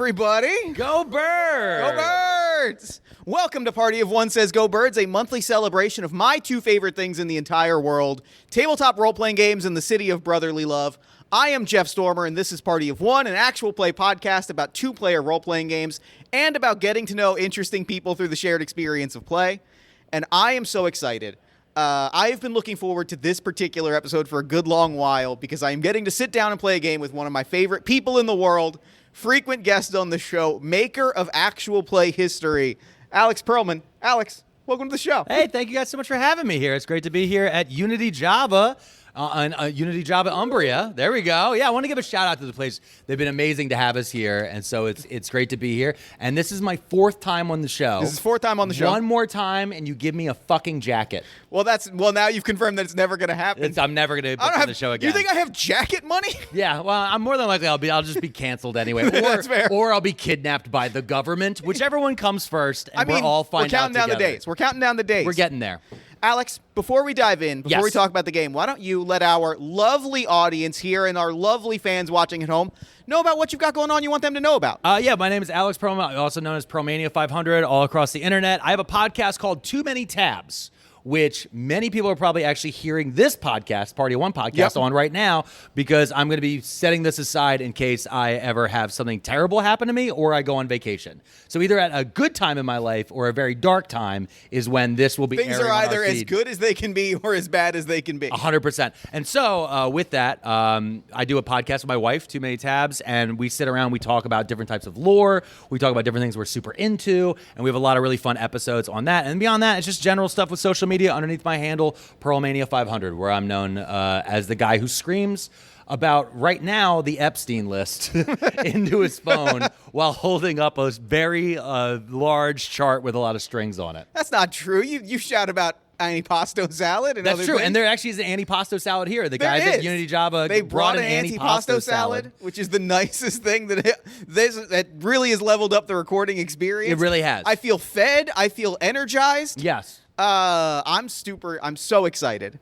everybody. Go Birds! Go Birds! Welcome to Party of One Says Go Birds, a monthly celebration of my two favorite things in the entire world, tabletop role-playing games in the city of brotherly love. I am Jeff Stormer, and this is Party of One, an actual play podcast about two-player role-playing games and about getting to know interesting people through the shared experience of play. And I am so excited. I have been looking forward to this particular episode for a good long while because I am getting to sit down and play a game with one of my favorite people in the world, frequent guest on the show, maker of actual play history, Alex Pearlman. Alex, welcome to the show. Hey, thank you guys so much for having me here. It's great to be here at Unity Java. On Unity Java Umbria. There we go. Yeah, I want to give a shout out to the place. They've been amazing to have us here, and so it's great to be here. And this is my fourth time on the show. This is fourth time on the show. One more time, and you give me a fucking jacket. Well, now you've confirmed that it's never going to happen. I'm never going to be on the show again. You think I have jacket money? Yeah, well, I'm more than likely I'll just be canceled anyway. That's fair. Or I'll be kidnapped by the government, whichever one comes first, and we'll all find out We're counting down the together. days. We're counting down the days. We're getting there. Alex, before we dive in, before we talk about the game, why don't you let our lovely audience here and our lovely fans watching at home know about what you've got going on you want them to know about? Yeah, my name is Alex Pearlman, also known as Pearlmania 500 all across the internet. I have a podcast called Too Many Tabs, which many people are probably actually hearing this podcast, Party of One podcast, on right now, because I'm going to be setting this aside in case I ever have something terrible happen to me or I go on vacation. So either at a good time in my life or a very dark time is when this will be airing Things are on either our as feed. good as they can be or as bad as they can be. 100%. And so with that, I do a podcast with my wife, Too Many Tabs, and we sit around, we talk about different types of lore, we talk about different things we're super into, and we have a lot of really fun episodes on that. And beyond that, it's just general stuff with social media underneath my handle, Pearlmania 500, where I'm known as the guy who screams about, right now, the Epstein list into his phone while holding up a very large chart with a lot of strings on it. That's not true. You shout about antipasto salad and That's other true, things. And there actually is an antipasto salad here. The guys at Unity Java they brought an antipasto salad, which is the nicest thing that really has leveled up the recording experience. It really has. I feel fed. I feel energized. Yes. I'm so excited.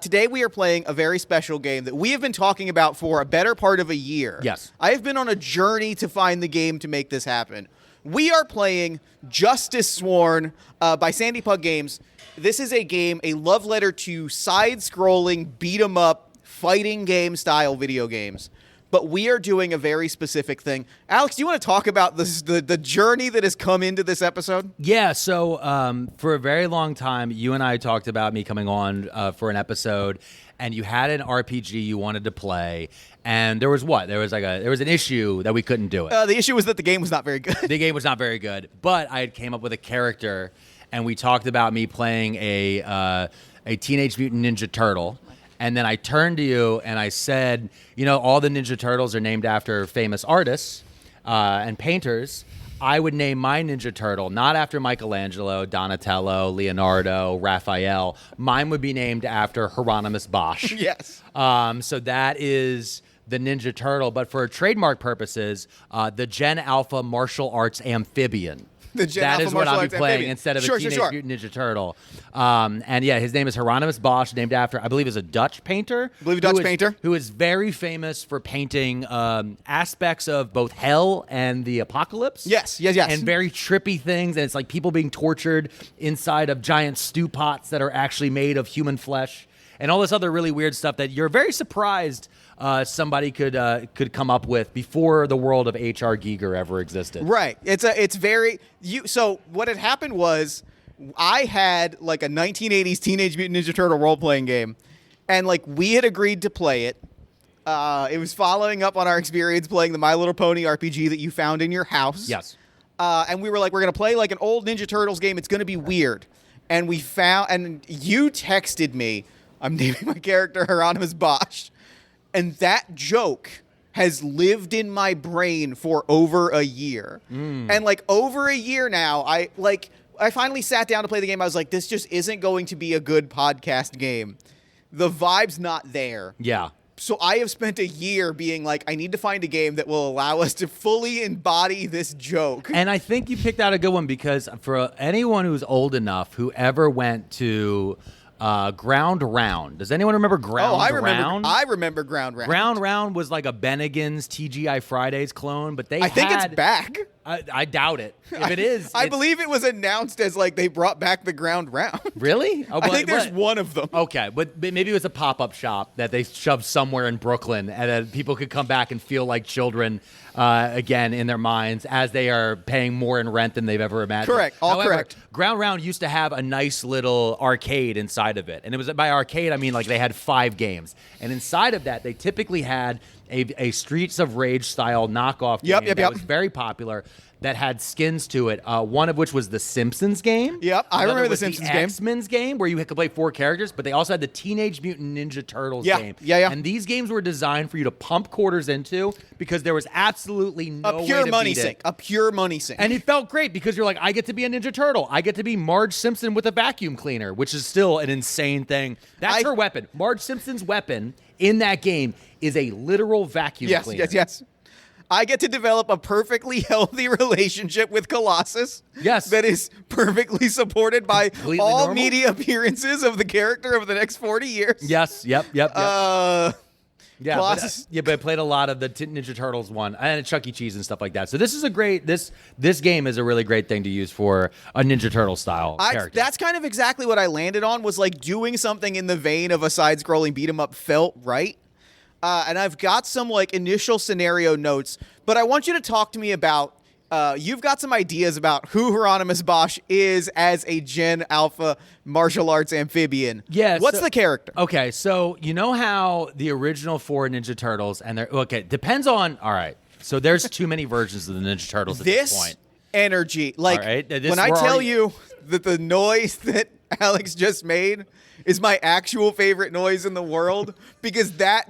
Today we are playing a very special game that we have been talking about for a better part of a year. Yes. I have been on a journey to find the game to make this happen. We are playing Justice Sworn by Sandy Pug Games. This is a game, a love letter to side-scrolling, beat-em-up, fighting game style video games. But we are doing a very specific thing. Alex, do you want to talk about the journey that has come into this episode? Yeah, so for a very long time, you and I talked about me coming on for an episode, and you had an RPG you wanted to play, and there was what? There was an issue that we couldn't do it. The issue was that the game was not very good. The game was not very good, but I had came up with a character, and we talked about me playing a Teenage Mutant Ninja Turtle. And then I turned to you and I said, you know, all the Ninja Turtles are named after famous artists and painters. I would name my Ninja Turtle not after Michelangelo, Donatello, Leonardo, Raphael. Mine would be named after Hieronymus Bosch. Yes. So that is the Ninja Turtle. But for trademark purposes, the Gen Alpha Martial Arts Amphibian. That is what I'll be playing instead of a Teenage Mutant Ninja Turtle. And yeah, his name is Hieronymus Bosch, named after, I believe, is a Dutch painter. Who is very famous for painting aspects of both hell and the apocalypse. Yes. And very trippy things. And it's like people being tortured inside of giant stew pots that are actually made of human flesh. And all this other really weird stuff that you're very surprised somebody could come up with before the world of H.R. Giger ever existed. Right. So what had happened was I had like a 1980s Teenage Mutant Ninja Turtle role-playing game, and like we had agreed to play it. It was following up on our experience playing the My Little Pony RPG that you found in your house. Yes. And we were like, we're going to play like an old Ninja Turtles game. It's going to be weird. And you texted me, I'm naming my character Hieronymus Bosch. And that joke has lived in my brain for over a year. And like over a year now, I finally sat down to play the game. I was like, this just isn't going to be a good podcast game. The vibe's not there. Yeah. So I have spent a year being like, I need to find a game that will allow us to fully embody this joke. And I think you picked out a good one because for anyone who's old enough who ever went to Ground Round. Does anyone remember Ground Round? I remember Ground Round. Ground Round was like a Bennigan's TGI Fridays clone, but I think it's back. I doubt it. If it is, I believe it was announced as like they brought back the Ground Round. Really? I think there's one of them. Okay, but maybe it was a pop-up shop that they shoved somewhere in Brooklyn, and then people could come back and feel like children again in their minds as they are paying more in rent than they've ever imagined. Correct. All correct. Ground Round used to have a nice little arcade inside of it, and it was by arcade I mean like they had 5 games, and inside of that they typically had a Streets of Rage style knockoff game that was very popular. That had skins to it. One of which was the Simpsons game. Yep, I remember the Simpsons game. X-Men's game where you could play 4 characters, but they also had the Teenage Mutant Ninja Turtles game. Yeah. And these games were designed for you to pump quarters into because there was absolutely no way to beat it. A pure money sink. And it felt great because you're like, I get to be a Ninja Turtle. I get to be Marge Simpson with a vacuum cleaner, which is still an insane thing. That's her weapon. Marge Simpson's weapon in that game is a literal vacuum cleaner. Yes. I get to develop a perfectly healthy relationship with Colossus. Yes. That is perfectly supported by Completely all normal. media appearances of the character over the next 40 years. Yes. Yep. Yeah, Colossus. But I played a lot of the Ninja Turtles one and Chuck E. Cheese and stuff like that. So this is a great this game is a really great thing to use for a Ninja Turtle style character. That's kind of exactly what I landed on, was like doing something in the vein of a side-scrolling beat 'em up felt right. And I've got some like initial scenario notes, but I want you to talk to me about, you've got some ideas about who Hieronymus Bosch is as a Gen Alpha martial arts amphibian. Yeah. What's the character? Okay, so you know how the original 4 Ninja Turtles and they're depends on. All right, so there's too many versions of the Ninja Turtles at this point. Energy, like All right, when I tell you that the noise that Alex just made is my actual favorite noise in the world, because that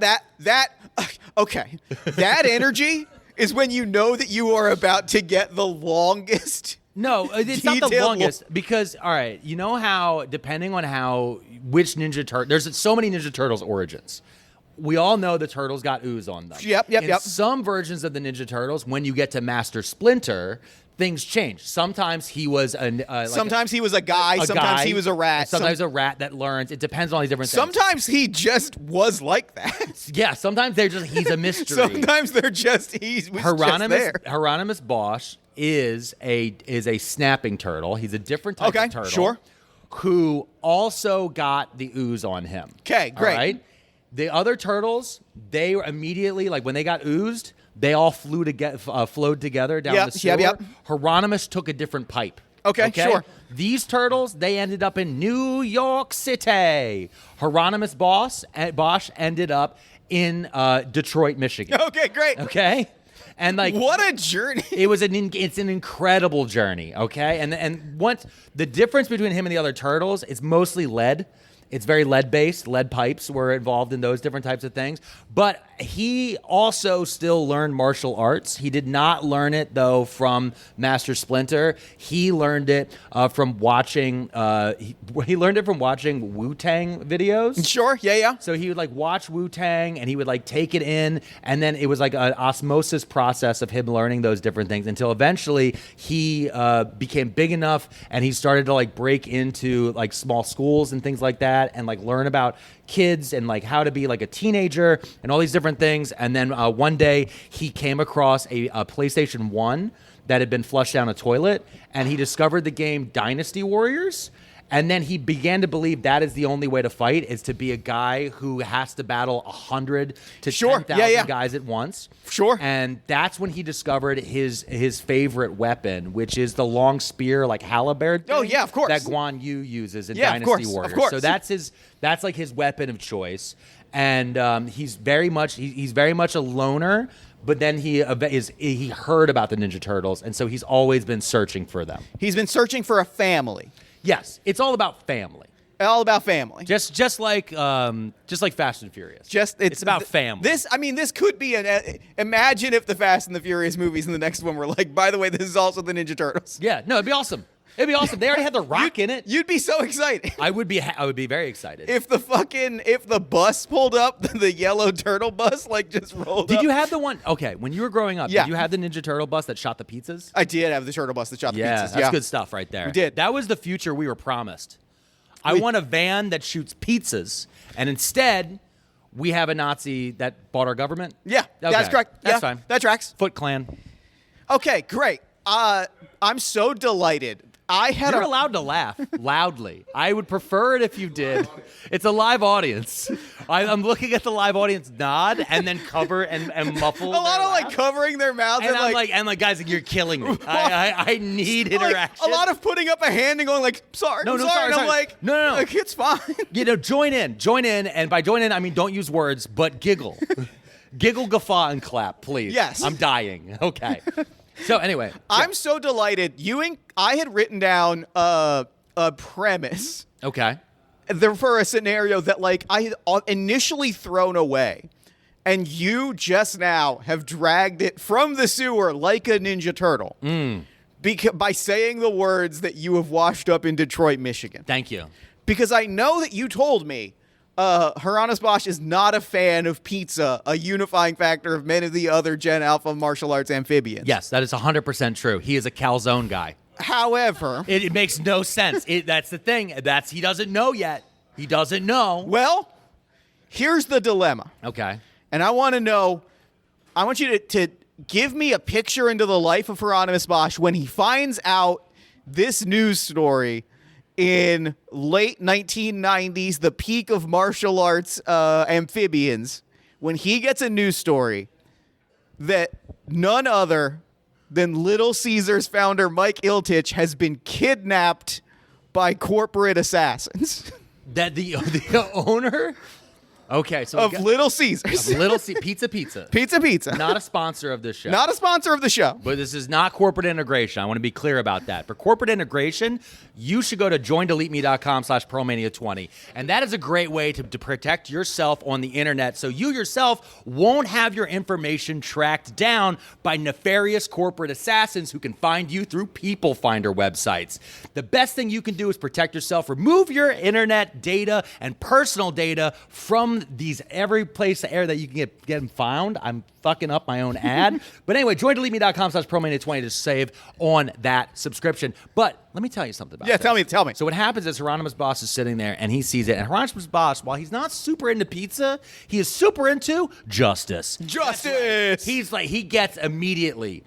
energy is when you know that you are about to get the longest. No, it's not the longest because, all right, you know how, depending on which Ninja Turtle, there's so many Ninja Turtles origins. We all know the turtles got ooze on them. Yep. Some versions of the Ninja Turtles, when you get to Master Splinter, things change. Sometimes he was sometimes he was a guy. Sometimes he was a rat. Sometimes a rat that learns. It depends on all these different things. Sometimes he just was like that. Yeah. Sometimes he's a mystery. Sometimes he's just there. Hieronymus Bosch is a snapping turtle. He's a different type of turtle. Sure. Who also got the ooze on him. Okay, great. All right? The other turtles, they were immediately, like when they got oozed, they all flowed together down the sewer. Yep. Hieronymus took a different pipe. Okay, sure. These turtles, they ended up in New York City. Hieronymus Bosch ended up in Detroit, Michigan. Okay, great. Okay? And like, what a journey! It's an incredible journey. Okay, and once the difference between him and the other turtles, it's mostly lead. It's very lead-based. Lead pipes were involved in those different types of things. But he also still learned martial arts. He did not learn it, though, from Master Splinter. He learned it from watching. He learned it from watching Wu-Tang videos. Sure. Yeah. So he would like watch Wu-Tang and he would like take it in, and then it was like an osmosis process of him learning those different things until eventually he became big enough and he started to like break into like small schools and things like that, and like learn about kids and like how to be like a teenager and all these different things. And then one day he came across a PlayStation 1 that had been flushed down a toilet, and he discovered the game Dynasty Warriors. And then he began to believe that is the only way to fight, is to be a guy who has to battle 100 to 10,000 guys at once. Sure. And that's when he discovered his favorite weapon, which is the long spear, like halberd thing. Oh, yeah, of course. That Guan Yu uses in Yeah, Dynasty of Warriors. course. So that's like his weapon of choice. And he's very much a loner. But then he heard about the Ninja Turtles, and so he's always been searching for them. He's been searching for a family. Yes, it's all about family. All about family. Just like Fast and Furious. It's about family. This could be imagine if the Fast and the Furious movies in the next one were like, by the way, this is also the Ninja Turtles. Yeah, no, it'd be awesome. It'd be awesome. They already had The Rock in it. You'd be so excited. I would be very excited. If the bus pulled up, the yellow turtle bus just rolled up. Did you have the one? Okay, when you were growing up, did you have the Ninja Turtle bus that shot the pizzas? I did have the turtle bus that shot the pizzas. That's good stuff right there. We did. That was the future we were promised. I want a van that shoots pizzas, and instead, we have a Nazi that bought our government? Yeah, Okay. that's correct. That's Yeah, fine. that tracks. Foot Clan. Okay, great. I'm so delighted. You're allowed to laugh loudly. I would prefer it if you did. It's a live audience. I'm looking at the live audience nod and then cover and muffle. A lot their of like laugh. covering their mouths And and I'm like, guys, you're killing me. I need interaction. Like, a lot of putting up a hand and going like, sorry, No, I'm no, sorry. sorry, And I'm sorry. like, No. like, it's fine. Join in, and by join in, I mean don't use words, but giggle, giggle, guffaw, and clap, please. Yes. I'm dying. Okay. So anyway, I'm so delighted. I had written down a premise okay. for a scenario that like I had initially thrown away, and you just now have dragged it from the sewer like a Ninja Turtle. By saying the words that you have washed up in Detroit, Michigan. Thank you. Because I know that you told me Hieronymus Bosch is not a fan of pizza, a unifying factor of many of the other Gen Alpha martial arts amphibians. Yes, that is 100% true. He is a calzone guy. However, It makes no sense. That's the thing. He doesn't know yet. He doesn't know. well, here's the dilemma. Okay. And I want you to give me a picture into the life of Hieronymus Bosch when he finds out this news story in late 1990s, the peak of martial arts amphibians, when he gets a news story that none other than Little Caesars founder Mike Ilitch has been kidnapped by corporate assassins That the owner? Okay, so of Little Caesars. Pizza. Pizza. Not a sponsor of this show. Not a sponsor of the show. But this is not corporate integration. I want to be clear about that. For corporate integration, you should go to joindeleteme.com/Pearlmania20. And that is a great way to protect yourself on the internet so you yourself won't have your information tracked down by nefarious corporate assassins who can find you through people finder websites. The best thing you can do is protect yourself. Remove your internet data and personal data from these every place that you can get them found. I'm fucking up my own ad. But anyway, joindeleteme.com/Pearlmania20 to save on that subscription. But let me tell you something about Yeah, this. tell me. So what happens is Hieronymus Bosch is sitting there and he sees it. And Hieronymus Bosch, while he's not super into pizza, he is super into justice. Justice. He's like, he gets immediately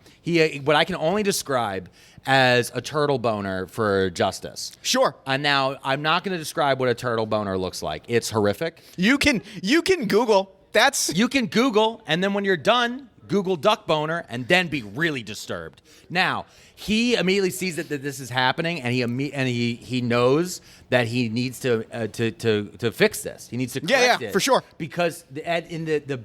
what I can only describe as a turtle boner for justice. Sure. And now I'm not going to describe what a turtle boner looks like. It's horrific. You can Google. You can Google, and then when you're done, Google duck boner, and then be really disturbed. Now, he immediately sees that this is happening, and he knows that he needs to fix this. He needs to correct it. For sure. Because the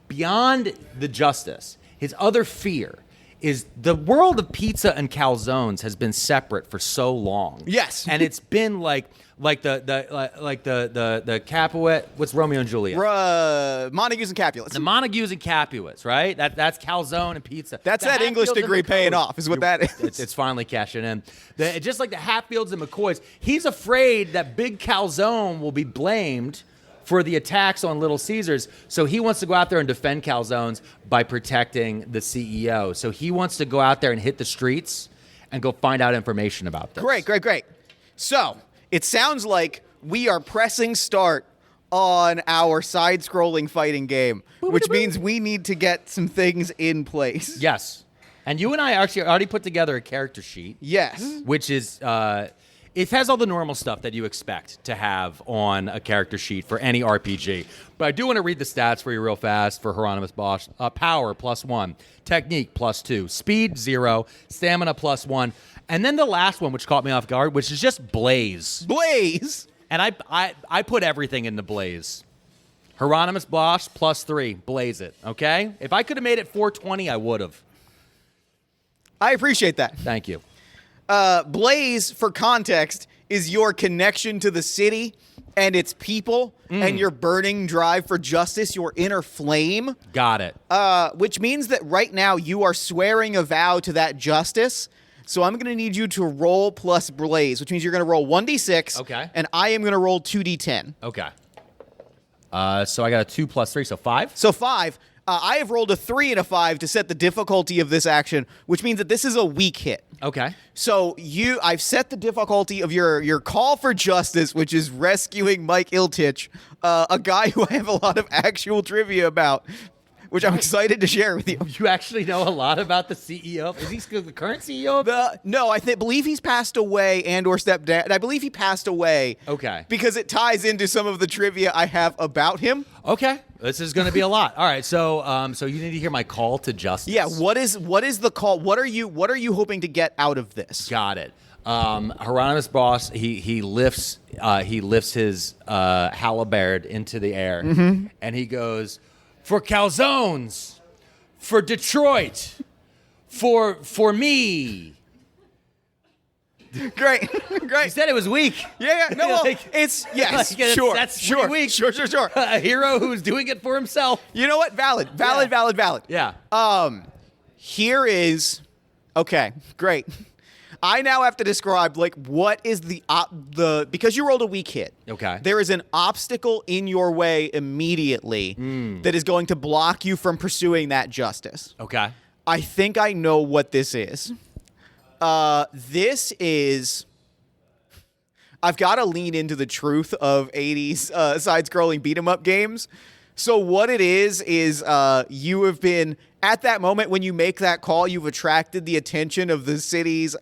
beyond the justice, his other fear is the world of pizza and calzones has been separate for so long. Yes. And it's been like the Capulet. What's Romeo and Juliet? Montagues and Capulets. The Montagues and Capulets, right? That's calzone and pizza. That's The that English Hatfields and degree paying McCoys. off, is what that is. It's finally cashing in. Just like the Hatfields and McCoys, he's afraid that Big Calzone will be blamed for the attacks on Little Caesars. So he wants to go out there and defend calzones by protecting the CEO. So he wants to go out there and hit the streets and go find out information about this. Great. So, it sounds like we are pressing start on our side-scrolling fighting game, which means we need to get some things in place. Yes. And you and I actually already put together a character sheet. Yes. Which is, it has all the normal stuff that you expect to have on a character sheet for any RPG. But I do want to read the stats for you real fast for Hieronymus Bosch. Power, +1. Technique, +2. Speed, 0. Stamina, +1. And then the last one, which caught me off guard, which is just Blaze. Blaze! And I put everything into Blaze. Hieronymus Bosch, +3. Blaze it, okay? If I could have made it 420, I would have. I appreciate that. Thank you. Blaze, for context, is your connection to the city and its people and your burning drive for justice, your inner flame. Got it. Which means that right now you are swearing a vow to that justice. So I'm going to need you to roll plus Blaze, which means you're going to roll 1d6. Okay. And I am going to roll 2d10. Okay. So I got a 2 + 3, so 5? So 5. I have rolled a 3 and a 5 to set the difficulty of this action, which means that this is a weak hit. Okay. So I've set the difficulty of your call for justice, which is rescuing Mike Iltich, a guy who I have a lot of actual trivia about, which I'm excited to share with you. You actually know a lot about the CEO. Is he the current CEO of No, I believe he's passed away and/or stepped down. I believe he passed away. Okay. Because it ties into some of the trivia I have about him. Okay. This is going to be a lot. All right. So you need to hear my call to justice. Yeah. What is the call? What are you hoping to get out of this? Got it. Hieronymus Boss, he lifts his halberd into the air, and he goes, "For calzones, for Detroit, for me." Great. You said it was weak. Yeah. No, well, Like- it's yes, like, sure, that's sure, weak. sure. A hero who's doing it for himself. You know what? Valid. Yeah. Here is okay. Great. I now have to describe what is the because you rolled a weak hit. Okay. There is an obstacle in your way immediately that is going to block you from pursuing that justice. Okay. I think I know what this is. This is. I've got to lean into the truth of 80s side-scrolling beat-em-up games. So what it is you have been at that moment when you make that call, you've attracted the attention of the city's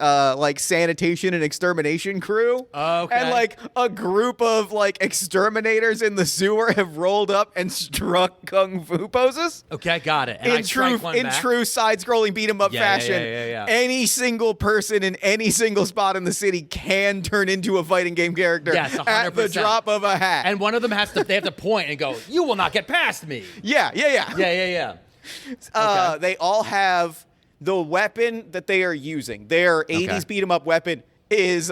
sanitation and extermination crew. Okay. And a group of exterminators in the sewer have rolled up and struck kung fu poses. Okay, got it. And I strike one back? true side-scrolling beat 'em up Yeah, fashion, yeah. any single person in any single spot in the city can turn into a fighting game character Yes, 100%. at the drop of a hat. And one of them they have to point and go, "You will not get past me." Yeah. Yeah. Okay. They all have the weapon that they are using. Their 80s beat 'em up weapon is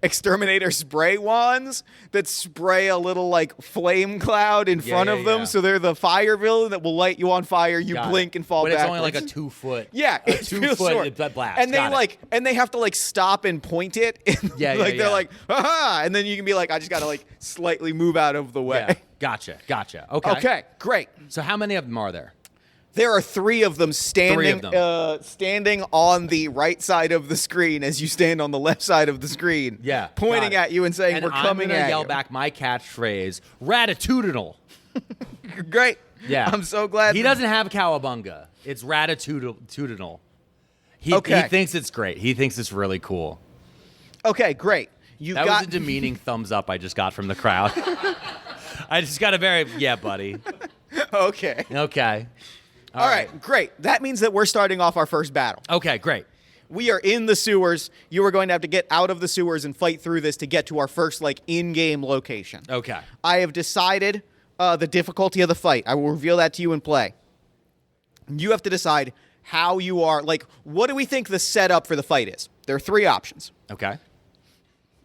exterminator spray wands that spray a little flame cloud in front of them. Yeah. So they're the fire villain that will light you on fire. You Got blink it. and fall but backwards. it's only a 2 foot. Yeah, a it's 2 real foot short. blast. And they Got it. and they have to stop and point it. And Yeah, they're yeah. like, aha, and then you can be like, I just gotta slightly move out of the way. Yeah. Gotcha. Okay. Okay, great. So how many of them are there? There are 3 of them standing, Three of them. Standing on the right side of the screen as you stand on the left side of the screen. Yeah. pointing got it. at you and saying, And "We're coming I'm gonna at yell you." back my catchphrase, ratatoutinal. Great. Yeah. I'm so glad. He doesn't have cowabunga. It's ratatoutinal. He Okay. thinks it's great. He thinks it's really cool. Okay, great. That was a demeaning thumbs up I just got from the crowd. I just got a very, yeah, buddy. Okay. Okay. All right, great. That means that we're starting off our first battle. Okay, great. We are in the sewers. You are going to have to get out of the sewers and fight through this to get to our first in-game location. Okay. I have decided the difficulty of the fight. I will reveal that to you in play. You have to decide how you are, what do we think the setup for the fight is? There are 3 options. Okay.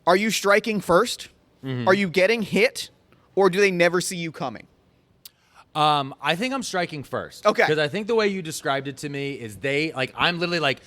Are you striking first? Are you getting hit? Or do they never see you coming? I think I'm striking first. Okay. Because I think the way you described it to me is I'm literally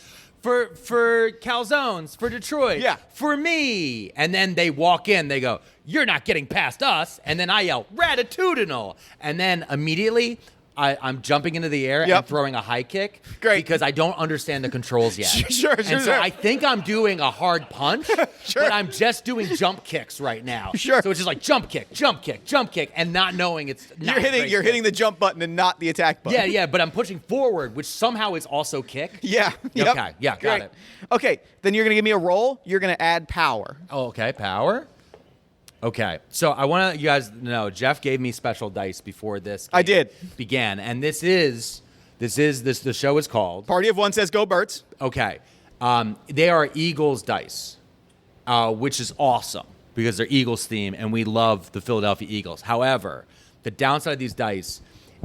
for calzones, for Detroit, Yeah. for me. And then they walk in, they go, "You're not getting past us." And then I yell, "Ratatoutinal." And then immediately I'm jumping into the air Yep. and throwing a high kick. Great. Because I don't understand the controls yet. Sure. And so I think I'm doing a hard punch, Sure. but I'm just doing jump kicks right now. Sure. So it's just jump kick, and not knowing it's not You're hitting the jump button and not the attack button. Yeah, but I'm pushing forward, which somehow is also kick. Yeah. Yep. Okay, yeah, got Great. it. Okay, then you're going to give me a roll. You're going to add power. Oh, okay, power. Okay, so I want you guys to know Jeff gave me special dice before this I game did. began, and the show is called. Party of 1 says go Birds. Okay, they are Eagles dice, which is awesome because they're Eagles theme, and we love the Philadelphia Eagles. However, the downside of these dice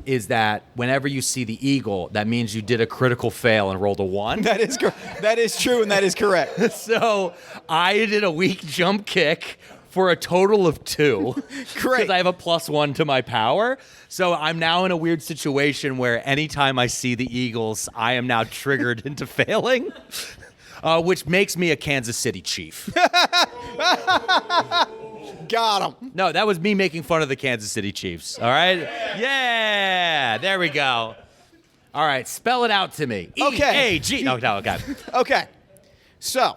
is that whenever you see the eagle, that means you did a critical fail and rolled a 1. That is true, and that is correct. So I did a weak jump kick for a total of 2. Great. Because I have a +1 to my power. So I'm now in a weird situation where anytime I see the Eagles, I am now triggered into failing, which makes me a Kansas City Chief. Got him. No, that was me making fun of the Kansas City Chiefs. All right? Yeah. There we go. All right. Spell it out to me. Okay. E-A-G. No, okay. Okay. So,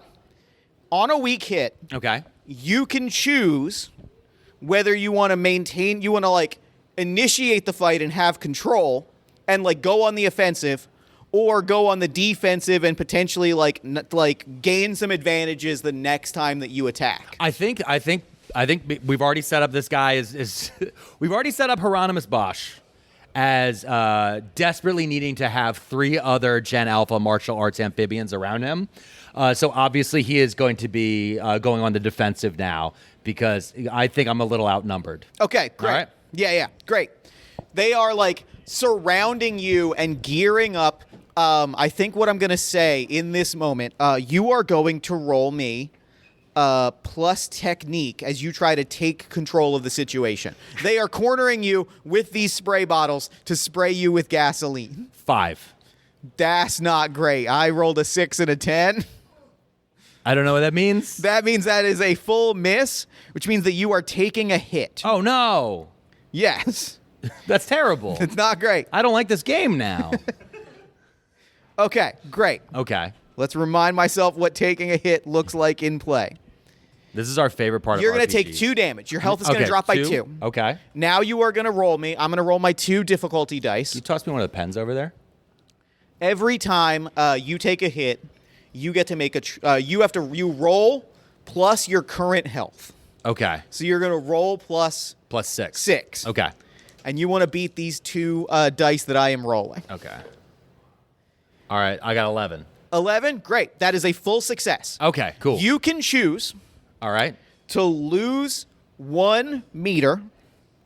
on a weak hit, Okay. you can choose whether you want to like initiate the fight and have control and like go on the offensive, or go on the defensive and potentially like gain some advantages the next time that you attack. I think we've already set up this guy as we've already set up Hieronymus Bosch as desperately needing to have 3 other Gen Alpha martial arts amphibians around him. So obviously he is going to be going on the defensive now because I think I'm a little outnumbered. Okay, great. All right. Yeah, great. They are like surrounding you and gearing up. I think what I'm going to say in this moment, you are going to roll me plus technique as you try to take control of the situation. They are cornering you with these spray bottles to spray you with gasoline. 5. That's not great. I rolled a 6 and a 10. I don't know what that means. That means that is a full miss, which means that you are taking a hit. Oh, no. Yes. That's terrible. It's not great. I don't like this game now. Okay, great. Okay. Let's remind myself what taking a hit looks like in play. This is our favorite part You're of going to take RPGs. 2 damage. Your health is going to drop by 2. Okay. Now you are going to roll me. I'm going to roll my 2 difficulty dice. You toss me one of the pens over there? Every time you take a hit, you get to make you roll plus your current health. Okay. So you're going to roll plus Plus 6. 6. Okay. And you want to beat these 2 dice that I am rolling. Okay. All right. I got 11. 11? Great. That is a full success. Okay. Cool. You can choose All right. to lose 1 meter.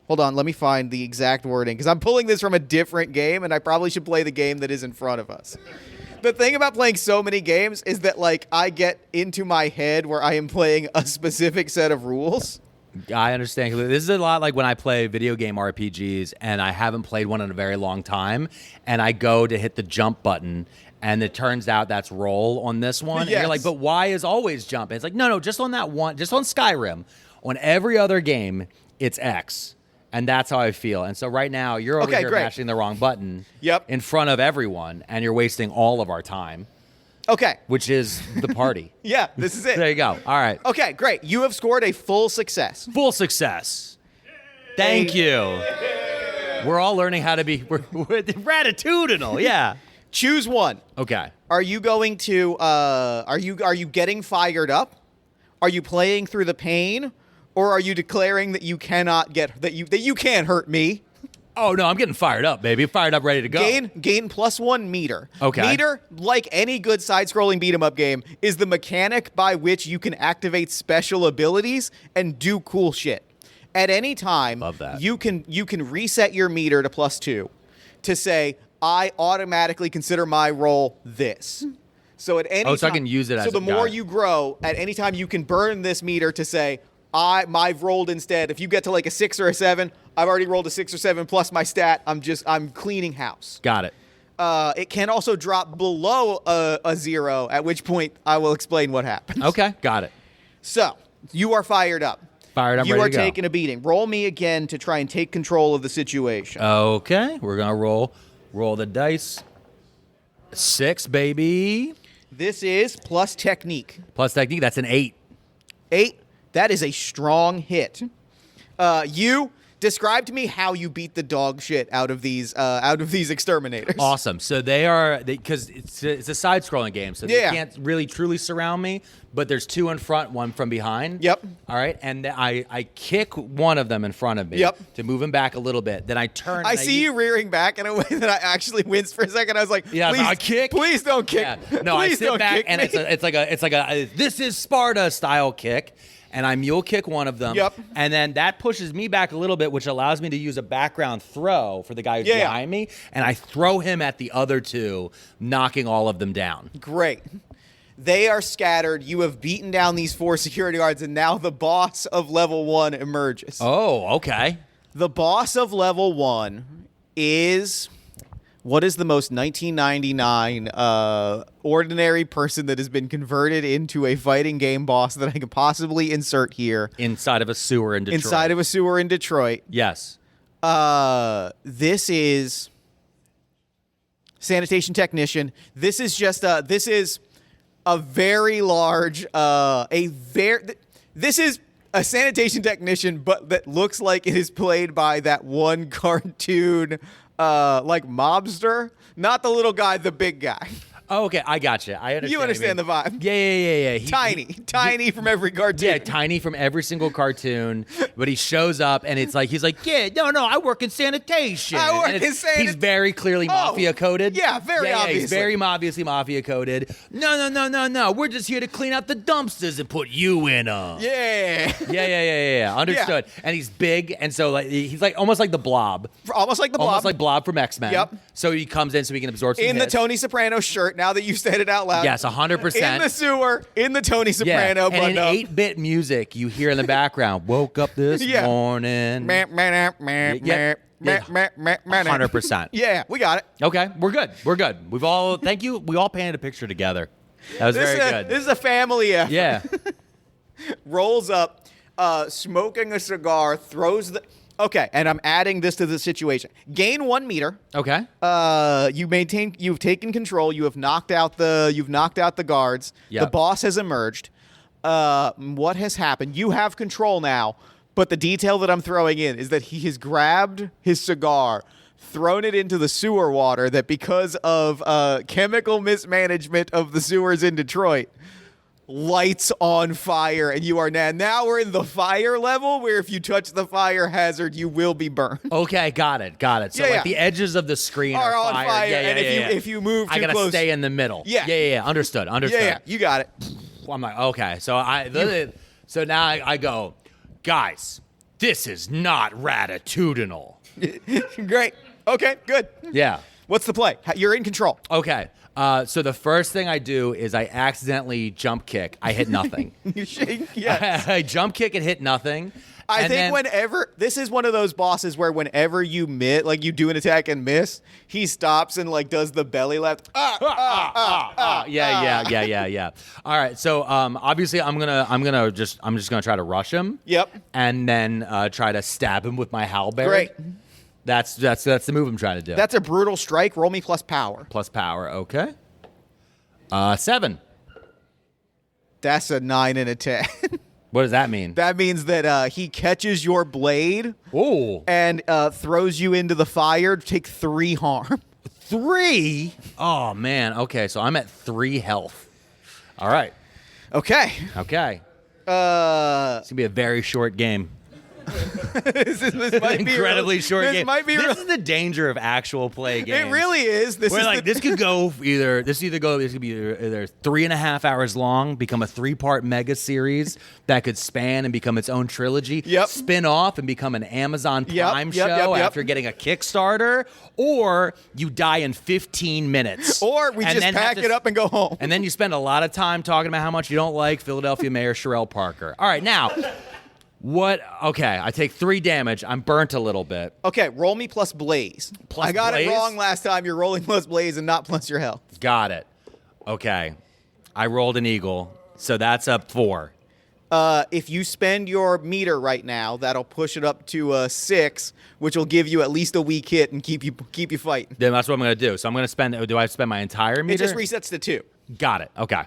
Hold on, let me find the exact wording, because I'm pulling this from a different game, and I probably should play the game that is in front of us. The thing about playing so many games is that, like, I get into my head where I am playing a specific set of rules. I understand. This is a lot like when I play video game RPGs and I haven't played one in a very long time, and I go to hit the jump button, and it turns out that's roll on this one. And Yes. you're like, but why is always jump? And it's like, no, just on that one, just on Skyrim. On every other game, it's X. And that's how I feel. And so right now, you're over here great. mashing the wrong button Yep. in front of everyone, and you're wasting all of our time, Okay. which is the party. Yeah, this is There it. you go. All right. Okay, great. You have scored a full success. Full success. Thank you. We're all learning how to be we're ratatudinal. Yeah. Choose one. Okay. Are you going to are you getting fired up? Are you playing through the pain? Or are you declaring that you cannot that you can't hurt me? Oh no, I'm getting fired up, baby. Fired up, ready to go. Gain plus 1 meter. Okay. Meter, like any good side-scrolling beat 'em up game, is the mechanic by which you can activate special abilities and do cool shit. At any time, Love that. you can reset your meter to plus 2 to say, I automatically consider my roll this. So at any so I time, can use it as so the a more guide. you grow, at any time you can burn this meter to say, I've rolled instead. If you get to like a 6 or a 7, I've already rolled a 6 or 7 plus my stat. I'm cleaning house. Got it. It can also drop below a 0, at which point I will explain what happens. Okay, got it. So, you are fired up. Fired up, You ready are to go. taking a beating. Roll me again to try and take control of the situation. Okay, we're gonna roll the dice. 6, baby. This is plus technique. Plus technique. That's an 8. 8. That is a strong hit. You describe to me how you beat the dog shit out of these exterminators. Awesome. So because it's a side-scrolling game, so Yeah. they can't really truly surround me. But there's 2 in front, 1 from behind. Yep. All right, and I kick one of them in front of me. Yep. To move him back a little bit. Then I turn. I and see you rearing back in a way that I actually winced for a second. I was like, Yeah, please, I kick. Please don't kick. Yeah. No, I Please sit don't back kick and me. it's like a this is Sparta style kick. And I mule kick one of them. Yep. And then that pushes me back a little bit, which allows me to use a background throw for the guy who's Yeah. behind me. And I throw him at the other 2, knocking all of them down. Great. They are scattered. You have beaten down these 4 security guards, and now the boss of level 1 emerges. Oh, okay. The boss of level 1 is What is the most 1999 ordinary person that has been converted into a fighting game boss that I could possibly insert here? Inside of a sewer in Detroit. Inside of a sewer in Detroit. Yes. This is sanitation technician. This is just this is a very large this is a sanitation technician, but that looks like it is played by that one cartoon like mobster, not the little guy, the big guy. Oh, okay, I got you. I understand. You understand the vibe. Yeah. Tiny from every cartoon. Yeah, tiny from every single cartoon. But he shows up, and he's like, yeah, no, I work in sanitation. I work And in sanitation. He's very clearly mafia coded. Yeah, very obviously. He's very obviously mafia coded. No. We're just here to clean out the dumpsters and put you in them. Yeah. Yeah. Understood. Yeah. And he's big, and so like he's like almost like the Blob. Almost like the Blob. Almost like Blob from X-Men. Yep. So he comes in so he can absorb some in hits. the Tony Soprano shirt. Now that you said it out loud. Yes, 100%. In the sewer, in the Tony Soprano and in button-up. 8-bit music, you hear in the background, woke up this morning. 100%. Yeah, we got it. Okay, we're good. Thank you. We all painted a picture together. That was very good. This is a family effort. Yeah. Rolls up, smoking a cigar, throws the... Okay, and I'm adding this to the situation. Gain 1 meter. Okay. You've taken control. You have knocked out the guards. Yep. The boss has emerged. What has happened? You have control now, but the detail that I'm throwing in is that he has grabbed his cigar, thrown it into the sewer water that because of chemical mismanagement of the sewers in Detroit, lights on fire, and you are now we're in the fire level where if you touch the fire hazard, you will be burned. Okay, got it. So Yeah. the edges of the screen Are are on fire, and if you move too I gotta close, stay in the middle. Yeah. Understood. yeah, you got it. I'm like, okay. So now I go, guys, this is not ratatoutinal. Great. Okay, good. Yeah. What's the play? You're in control. Okay. So the first thing I do is I accidentally jump kick. I hit nothing. Yes. I jump kick and hit nothing. I think whenever this is one of those bosses where whenever you you do an attack and miss, he stops and does the belly laugh. Yeah. All right. So obviously I'm just gonna try to rush him. Yep. And then try to stab him with my halberd. Great. That's the move I'm trying to do. That's a brutal strike. Roll me plus power. Plus power. Okay. 7. That's a 9 and a 10. What does that mean? That means that he catches your blade. Ooh. And throws you into the fire. Take 3 harm. 3? Oh man. Okay, so I'm at 3 health. All right. Okay. It's gonna be a very short game. this might be incredibly short this game. Might be this is the danger of actual play games. It really is. This could go either. This could be either 3.5 hours long, become a 3-part mega series that could span and become its own trilogy. Yep. Spin off and become an Amazon Prime Yep. after getting a Kickstarter, or you die in 15 minutes, or we just pack it up and go home. And then you spend a lot of time talking about how much you don't like Philadelphia Mayor Sherelle Parker. All right, now. What? Okay, I take 3 damage. I'm burnt a little bit. Okay, roll me plus blaze. I got it wrong last time. You're rolling plus blaze and not plus your health. Got it. Okay. I rolled an eagle, so that's up 4. If you spend your meter right now, that'll push it up to 6, which will give you at least a weak hit and keep you fighting. Then that's what I'm going to do. So I'm going to spend. Do I spend my entire meter? It just resets to 2. Got it. Okay.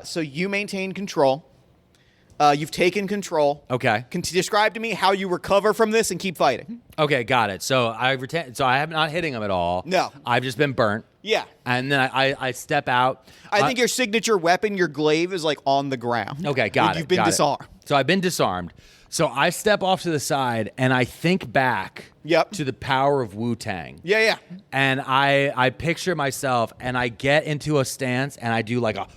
So you maintain control. You've taken control. Okay. Describe to me how you recover from this and keep fighting. Okay, got it. So I am not hitting him at all. No. I've just been burnt. Yeah. And then I step out. I think your signature weapon, your glaive, is on the ground. Okay, got it. You've been disarmed. So I've been disarmed. So I step off to the side and I think back to the power of Wu-Tang. Yeah. And I picture myself and I get into a stance and I do like a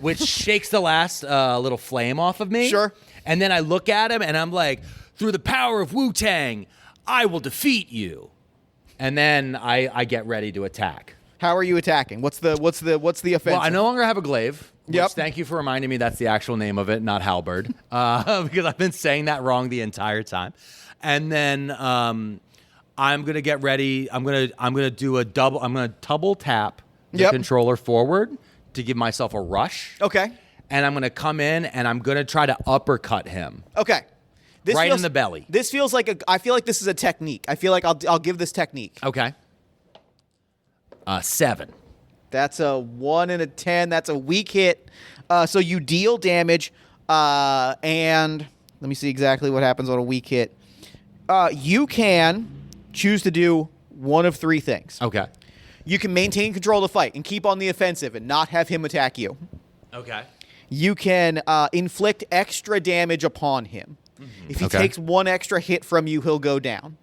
which shakes the last little flame off of me. Sure. And then I look at him and I'm like, through the power of Wu-Tang, I will defeat you. And then I get ready to attack. How are you attacking? What's the offensive? Well, I no longer have a glaive. Yep. Thank you for reminding me that's the actual name of it, not halberd, because I've been saying that wrong the entire time. And then I'm gonna get ready. I'm gonna do a double. I'm gonna double tap the Yep. controller forward to give myself a rush. Okay. And I'm gonna come in and I'm gonna try to uppercut him. Okay. This Right feels, in the belly. This feels like I feel like this is a technique. I feel like I'll give this technique. Okay. 7. That's a 1 and a 10. That's a weak hit. So you deal damage, and let me see exactly what happens on a weak hit. You can choose to do one of 3 things. Okay. You can maintain control of the fight and keep on the offensive and not have him attack you. Okay. You can inflict extra damage upon him. If he Okay. takes 1 extra hit from you, he'll go down.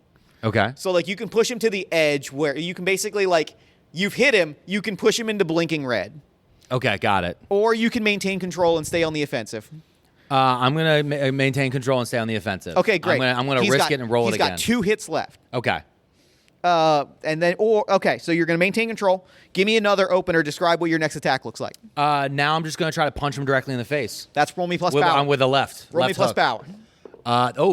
Okay. So, like, you can push him to the edge where you can basically, like, you've hit him, you can push him into blinking red. Okay. Got it. Or you can maintain control and stay on the offensive. I'm gonna maintain control and stay on the offensive. Okay, great. I'm gonna risk it and roll it again. He's got 2 hits left. Okay. So you're going to maintain control. Give me another opener. Describe what your next attack looks like. Now I'm just gonna try to punch him directly in the face. That's roll me plus power. I'm with a left. Roll me left plus hook. power.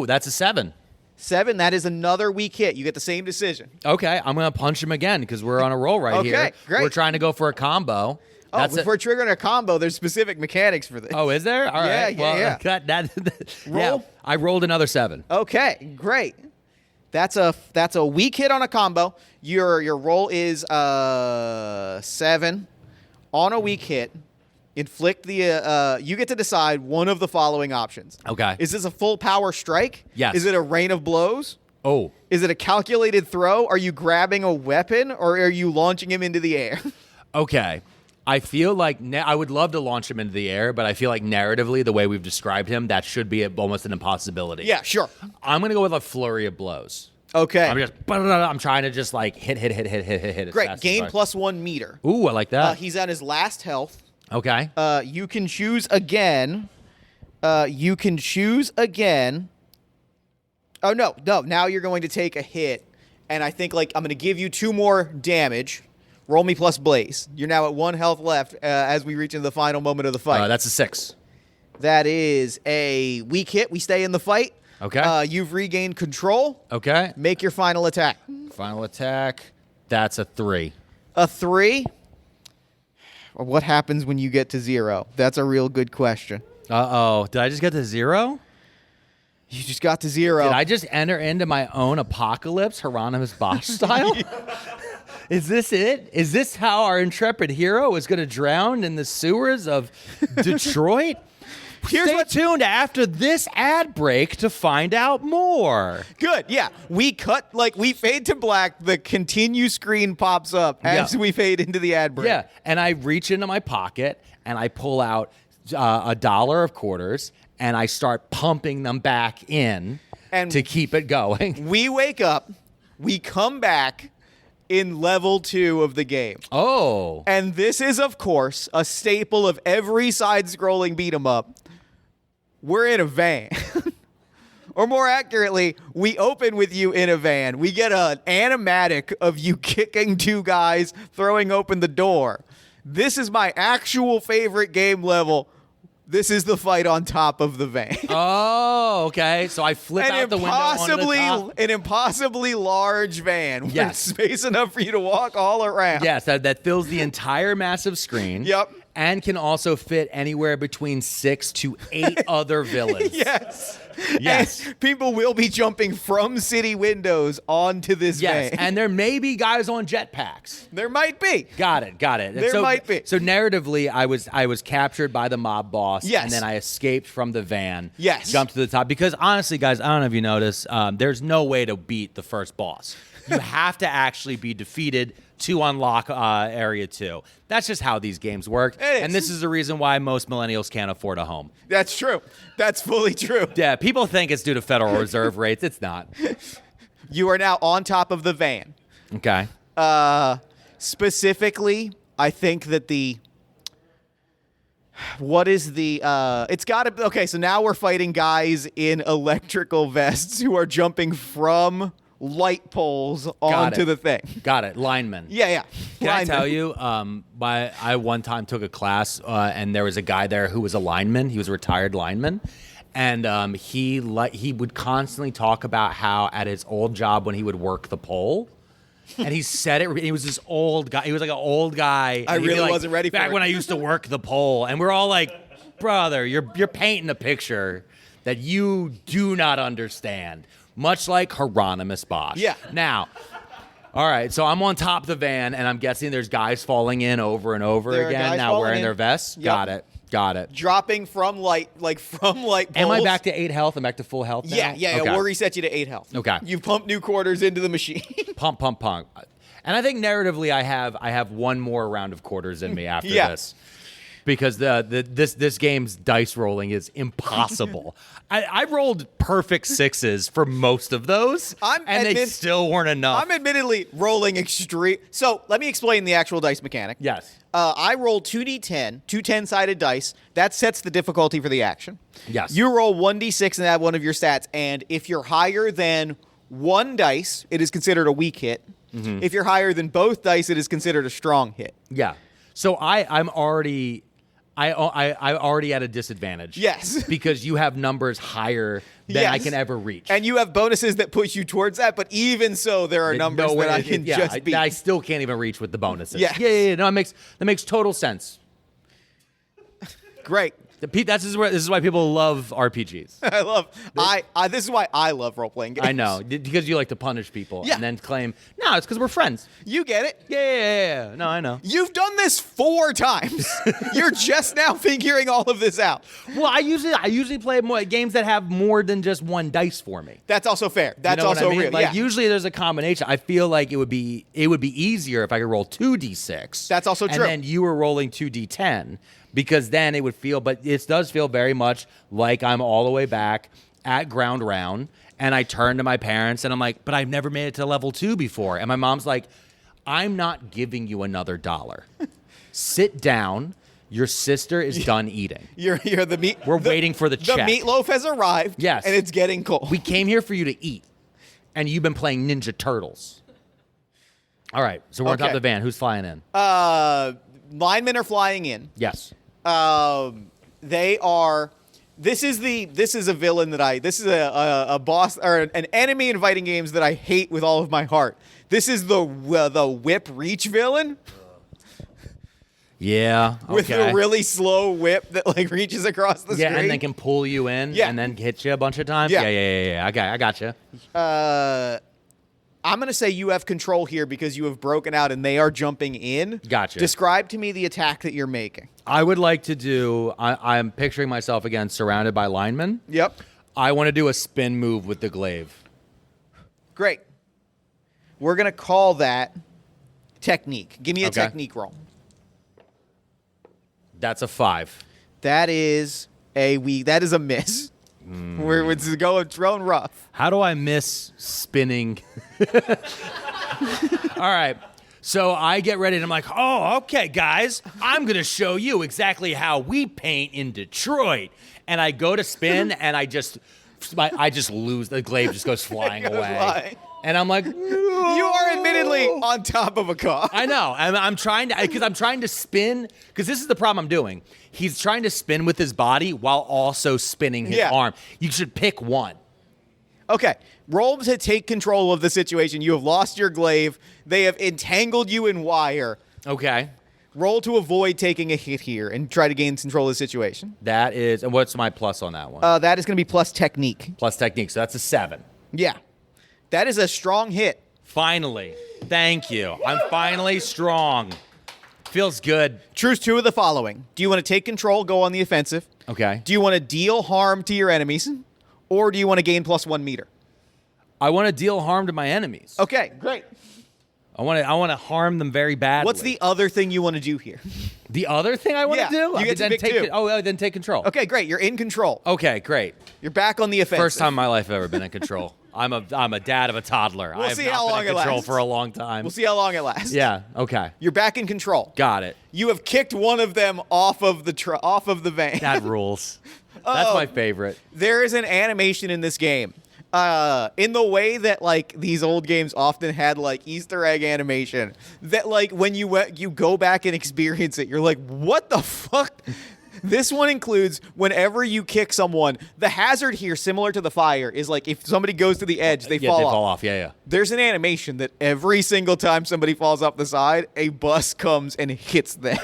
That's a 7. 7, that is another weak hit. You get the same decision. Okay, I'm gonna punch him again because we're on a roll right here. Okay, great. We're trying to go for a combo. If we're triggering a combo, there's specific mechanics for this. Oh, is there? All right. Yeah. Yeah, Roll. I rolled another 7. Okay, great. That's a weak hit on a combo. Your roll is 7 on a weak hit. Inflict the you get to decide one of the following options. Okay. Is this a full power strike? Yes. Is it a rain of blows? Oh. Is it a calculated throw? Are you grabbing a weapon or are you launching him into the air? Okay. I feel like I would love to launch him into the air, but I feel like narratively, the way we've described him, that should be almost an impossibility. Yeah, sure. I'm gonna go with a flurry of blows. Okay. I'm trying to just like hit. As Great. fast as Gain I- plus 1 meter. Ooh, I like that. He's at his last health. Okay. You can choose again. Oh, no. Now you're going to take a hit. And I think, like, I'm going to give you 2 more damage. Roll me plus blaze. You're now at 1 health left as we reach into the final moment of the fight. That's a 6. That is a weak hit. We stay in the fight. Okay. You've regained control. Okay. Make your final attack. Final attack. That's a 3. A 3? What happens when you get to 0? That's a real good question. Uh-oh. Did I just get to 0? You just got to 0. Did I just enter into my own apocalypse, Hieronymus Bosch style? Is this it? Is this how our intrepid hero is going to drown in the sewers of Detroit? Stay tuned after this ad break to find out more. Good, yeah. We fade to black. The continue screen pops up as we fade into the ad break. Yeah, and I reach into my pocket and I pull out $1 of quarters and I start pumping them back in to keep it going. We wake up. We come back in level 2 of the game. Oh. And this is, of course, a staple of every side-scrolling beat-em-up. We're in a van. Or more accurately, we open with you in a van. We get an animatic of you kicking 2 guys, throwing open the door. This is my actual favorite game level. This is the fight on top of the van. Oh, okay. So I flip out the window onto the top. An impossibly large van with Yes. space enough for you to walk all around. Yes, that fills the entire massive screen. Yep. And can also fit anywhere between 6 to 8 other villas. Yes. Yes. And people will be jumping from city windows onto this Yes, van. and there may be guys on jetpacks. There might be. Got it. And There might be. So narratively, I was captured by the mob boss. Yes. And then I escaped from the van. Yes. Jumped to the top. Because honestly, guys, I don't know if you noticed, there's no way to beat the first boss. You have to actually be defeated to unlock Area 2. That's just how these games work. It is. And this is the reason why most millennials can't afford a home. That's true. That's fully true. Yeah, people think it's due to Federal Reserve rates. It's not. You are now on top of the van. Okay. Specifically, I think that it's got to, okay, so now we're fighting guys in electrical vests who are jumping from light poles onto the thing. Got it. Linemen. Yeah. Can I tell you, I one time took a class, and there was a guy there who was a lineman. He was a retired lineman. And he would constantly talk about how at his old job when he would work the pole, and he said it. He was this old guy. He was like an old guy. I really wasn't ready for back it. when I used to work the pole, and we're all like, "Brother, you're painting a picture that you do not understand." Much like Hieronymus Bosch. Yeah. Now, all right. So I'm on top of the van, and I'm guessing there's guys falling in over and over There are again. guys Now falling wearing in. their vests. Yep. Got it. Dropping from light poles. Am I back to 8 health? I'm back to full health now? Yeah. Okay. We'll reset you to 8 health. Okay. You've pumped new quarters into the machine. Pump. And I think narratively, I have one more round of quarters in me after Yeah. this, because this game's dice rolling is impossible. I rolled perfect sixes for most of those, and they still weren't enough. I'm admittedly rolling extreme. So let me explain the actual dice mechanic. Yes. I roll 2d10, two 10-sided dice. That sets the difficulty for the action. Yes. You roll 1d6 and add one of your stats. And if you're higher than one dice, it is considered a weak hit. Mm-hmm. If you're higher than both dice, it is considered a strong hit. Yeah. So I'm already at a disadvantage. Yes. Because you have numbers higher than I can ever reach. And you have bonuses that push you towards that, but even so, there are numbers No way- that I can just beat. I still can't even reach with the bonuses. Yeah. Yeah. No, that makes total sense. Great. This is why people love RPGs. I love. This is why I love role playing games. I know, because you like to punish people Yeah. and then claim, no, it's because we're friends. You get it. Yeah. No, I know. You've done this 4 times. You're just now figuring all of this out. Well, I usually play more games that have more than just one dice for me. That's also fair. That's You know also what I mean? real. Like Yeah. usually there's a combination. I feel like it would be easier if I could roll 2d6. That's also true. And then you were rolling 2d10, because then it would feel, but it does feel very much like I'm all the way back at ground round, and I turn to my parents and I'm like, but I've never made it to level 2 before. And my mom's like, I'm not giving you another $1. Sit down. Your sister is done eating. You're the meat. We're waiting for the check. The meatloaf has arrived. Yes. And it's getting cold. We came here for you to eat, and you've been playing Ninja Turtles. All right, so we're on top of the van. Who's flying in? Linemen are flying in. Yes. They are. This is a villain that this is a boss or an enemy in fighting games that I hate with all of my heart. This is the whip reach villain Yeah. Okay. with the really slow whip that like reaches across the screen. and then can pull you in Yeah. and then hit you a bunch of times. Yeah. Yeah. Okay, I got you. I'm gonna say you have control here because you have broken out and they are jumping in. Gotcha. Describe to me the attack that you're making. I would like to do. I'm picturing myself again surrounded by linemen. Yep. I want to do a spin move with the glaive. Great. We're gonna call that technique. Give me a Okay. technique roll. That's a 5. That is a miss. It's going thrown rough. How do I miss spinning? All right. So I get ready and I'm like, oh, okay, guys, I'm going to show you exactly how we paint in Detroit. And I go to spin and I just lose. The glaive just goes flying goes away. flying. And I'm like, You are admittedly on top of a car. I know. I'm trying to spin, because this is the problem I'm doing. He's trying to spin with his body while also spinning his arm. You should pick one. Okay, roll to take control of the situation. You have lost your glaive. They have entangled you in wire. Okay. Roll to avoid taking a hit here and try to gain control of the situation. That is, and what's my plus on that one? That is going to be plus technique. Plus technique, so that's a 7. Yeah. That is a strong hit. Finally. Thank you. I'm finally strong. Feels good. Choose 2 of the following. Do you want to take control, go on the offensive? Okay. Do you want to deal harm to your enemies? Or do you want to gain +1 meter? I want to deal harm to my enemies. Okay, great. I want to harm them very badly. What's the other thing you want to do here? The other thing I want Yeah, to do? you get to then pick 2. Then take control. Okay, great. You're in control. Okay, great. You're back on the offensive. First time in my life I've ever been in control. I'm a dad of a toddler. We'll I have see not how been long in it control lasts. for a long time. We'll see how long it lasts. Yeah. Okay. You're back in control. Got it. You have kicked one of them off of the van. That rules. That's my favorite. There is an animation in this game. In the way that like these old games often had like Easter egg animation, that like when you go back and experience it, you're like, what the fuck? This one includes whenever you kick someone. The hazard here, similar to the fire, is like if somebody goes to the edge, they fall off. Yeah. There's an animation that every single time somebody falls off the side, a bus comes and hits them.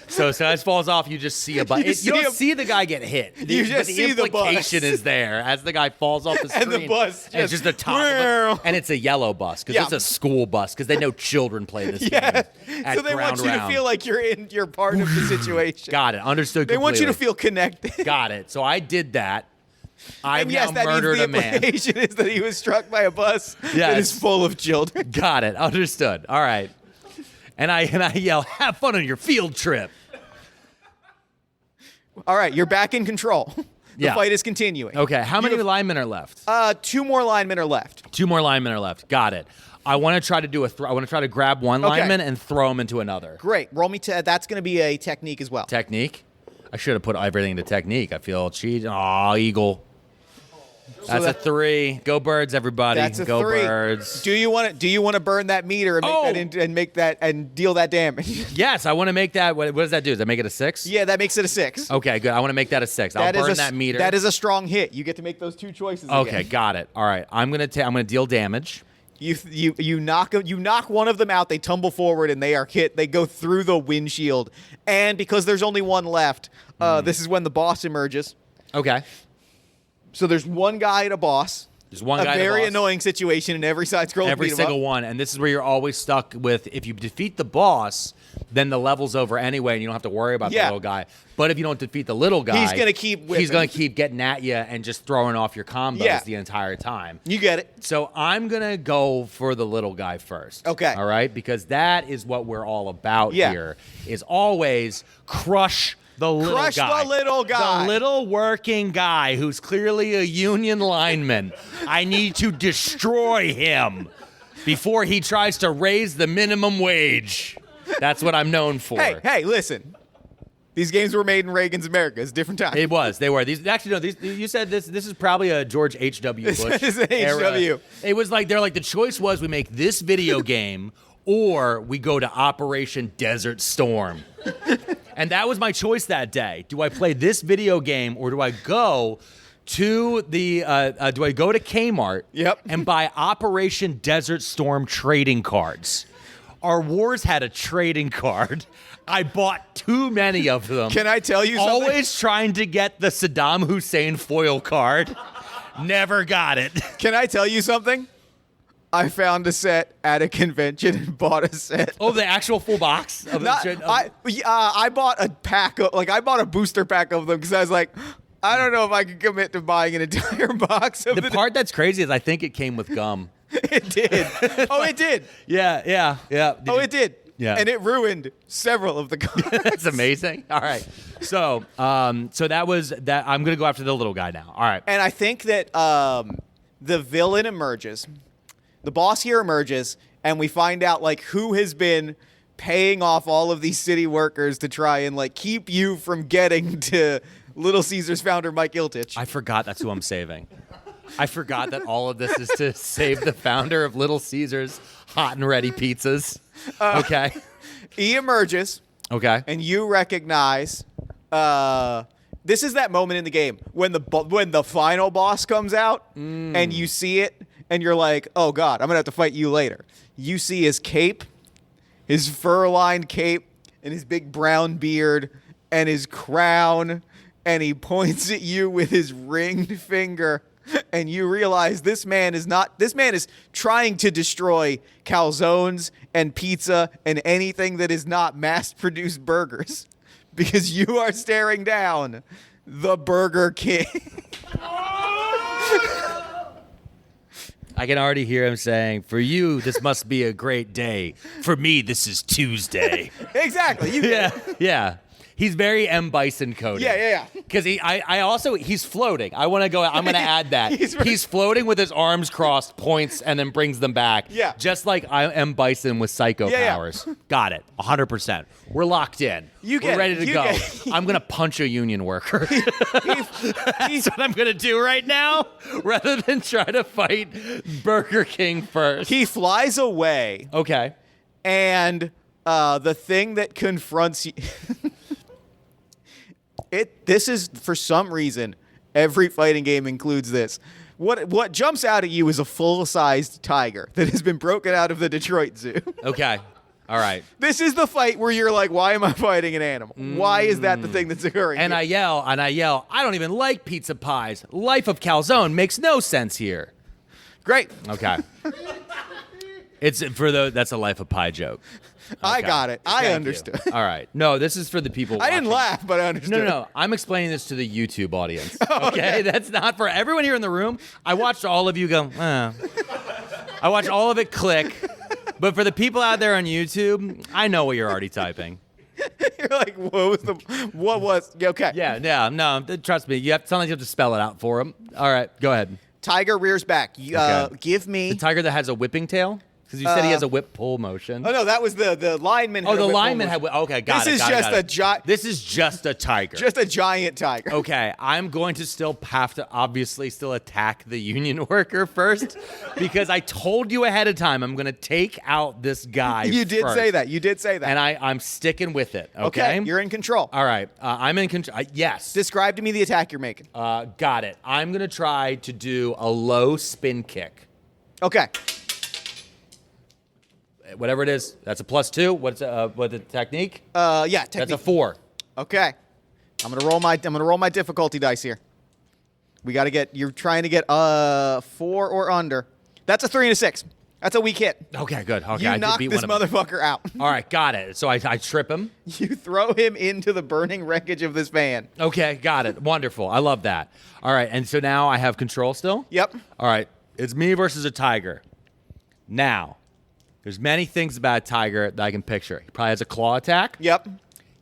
So as falls off, you just see a bus. You don't see the guy get hit. You just see the bus. The implication is there as the guy falls off the screen. And the bus and it's just the top of it. And it's a yellow bus because it's a school bus because they know children play this game. At so they want you to feel like you're part of the situation. Got it. Understood completely. They want you to feel connected. Got it. So I did that. I've and now murdered a man. The implication is that he was struck by a bus that is full of children. Got it. Understood. All right. And I yell, "Have fun on your field trip." All right, you're back in control. The fight is continuing. Okay, how many linemen are left? 2 more linemen are left. 2 more linemen are left. Got it. I want to try to do I want to try to grab one lineman and throw him into another. Great. Roll me that's going to be a technique as well. Technique? I should have put everything into technique. I feel cheated. Aw, Eagle. That's a 3. Go Birds, everybody. That's a Go 3. Birds. Do you want to burn that meter and make that and deal that damage? Yes, I want to make that. What does that do? Does that make it a 6? Yeah, that makes it a 6. Okay, good. I want to make that a 6. I'll burn that meter. That is a strong hit. You get to make those 2 choices. Okay, again. got it. All right, I'm gonna deal damage. You knock one of them out. They tumble forward and they are hit. They go through the windshield, and because there's only one left, this is when the boss emerges. Okay. So there's one guy and a boss. There's one guy. A very annoying situation in every side scroll. Every single one, and this is where you're always stuck with. If you defeat the boss, then the level's over anyway, and you don't have to worry about the little guy. But if you don't defeat the little guy, he's gonna keep whipping. He's gonna keep getting at you and just throwing off your combos the entire time. You get it. So I'm gonna go for the little guy first. Okay. All right, because that is what we're all about here. Is always crush the little guy. Crush the little guy. The little working guy who's clearly a union lineman. I need to destroy him before he tries to raise the minimum wage. That's what I'm known for. Hey, listen. These games were made in Reagan's America. It's a different time. It was. They were. You said this is probably a George H.W. Bush This is an era. HW. It was like, they're like, the choice was we make this video game or we go to Operation Desert Storm. And that was my choice that day. Do I play this video game or do I go to Kmart and buy Operation Desert Storm trading cards? Our wars had a trading card. I bought too many of them. Can I tell you something? Always trying to get the Saddam Hussein foil card. Never got it. Can I tell you something? I found a set at a convention and bought a set. Oh, the actual full box? I bought a pack of, I bought a booster pack of them because I was like, I don't know if I can commit to buying an entire box of the part that's crazy is I think it came with gum. It did. Oh, it did. Yeah. Oh, it did. Yeah. And it ruined several of the cards. That's amazing. All right. So that was that. I'm going to go after the little guy now. All right. And I think that the villain emerges. The boss here emerges, and we find out who has been paying off all of these city workers to try and keep you from getting to Little Caesars founder Mike Ilitch. I forgot that's who I'm saving. I forgot that all of this is to save the founder of Little Caesars hot and ready pizzas. Okay. He emerges. Okay. And you recognize this is that moment in the game when the final boss comes out and you see it and you're like, oh God, I'm going to have to fight you later. You see his cape, his fur-lined cape, and his big brown beard and his crown, and he points at you with his ringed finger. And you realize this man is trying to destroy calzones and pizza and anything that is not mass-produced burgers, because you are staring down the Burger King. I can already hear him saying, for you, this must be a great day. For me, this is Tuesday. Exactly. Yeah. He's very M. Bison coded. Yeah. Because he's floating. I'm going to add that. He's floating with his arms crossed, points, and then brings them back. Yeah. Just like I M. Bison with psycho powers. Got it. 100%. We're locked in. We're ready to go. I'm going to punch a union worker. That's what I'm going to do right now, rather than try to fight Burger King first. He flies away. Okay. And the thing that confronts you... This is, for some reason, every fighting game includes this. What jumps out at you is a full-sized tiger that has been broken out of the Detroit Zoo. Okay. All right. This is the fight where you're like, why am I fighting an animal? Why is that the thing that's occurring And here? I yell, I don't even like pizza pies. Life of calzone makes no sense here. Great. Okay. That's a Life of Pie joke. I Okay. got it. I Thank you. understood. All right. No, this is for the people I didn't watching. laugh, but I understood. No. I'm explaining this to the YouTube audience. Okay? That's not for everyone here in the room. I watched all of you go, I watched all of it click. But for the people out there on YouTube, I know what you're already typing. You're like, what was? Okay. Yeah, no, trust me. Sometimes you have to spell it out for them. All right, go ahead. Tiger rears back. Okay. Give me. The tiger that has a whipping tail? Because you said he has a whip pull motion. Oh no, that was the lineman. Oh, had a the whip lineman pull had. Okay, got This it. is got it, just got a it. giant. This is just a tiger. Just a giant tiger. Okay, I'm going to still have to obviously still attack the union worker first because I told you ahead of time I'm going to take out this guy. You did first. say that. You did say that. And I'm sticking with it. Okay, You're in control. All right, I'm in control. Yes. Describe to me the attack you're making. Got it. I'm going to try to do a low spin kick. Okay. Whatever it is, that's a +2. What's the technique? Yeah. That's Technique. a 4. Okay. I'm gonna roll my difficulty dice here. We got to get. You're trying to get 4 or under. That's a 3 and a 6. That's a weak hit. Okay, good. Okay, You I did knock beat this one of them. motherfucker out. All right, got it. So I trip him. You throw him into the burning wreckage of this van. Okay, got it. Wonderful. I love that. All right, and so now I have control still? Yep. All right, it's me versus a tiger. Now, there's many things about a tiger that I can picture. He probably has a claw attack. Yep.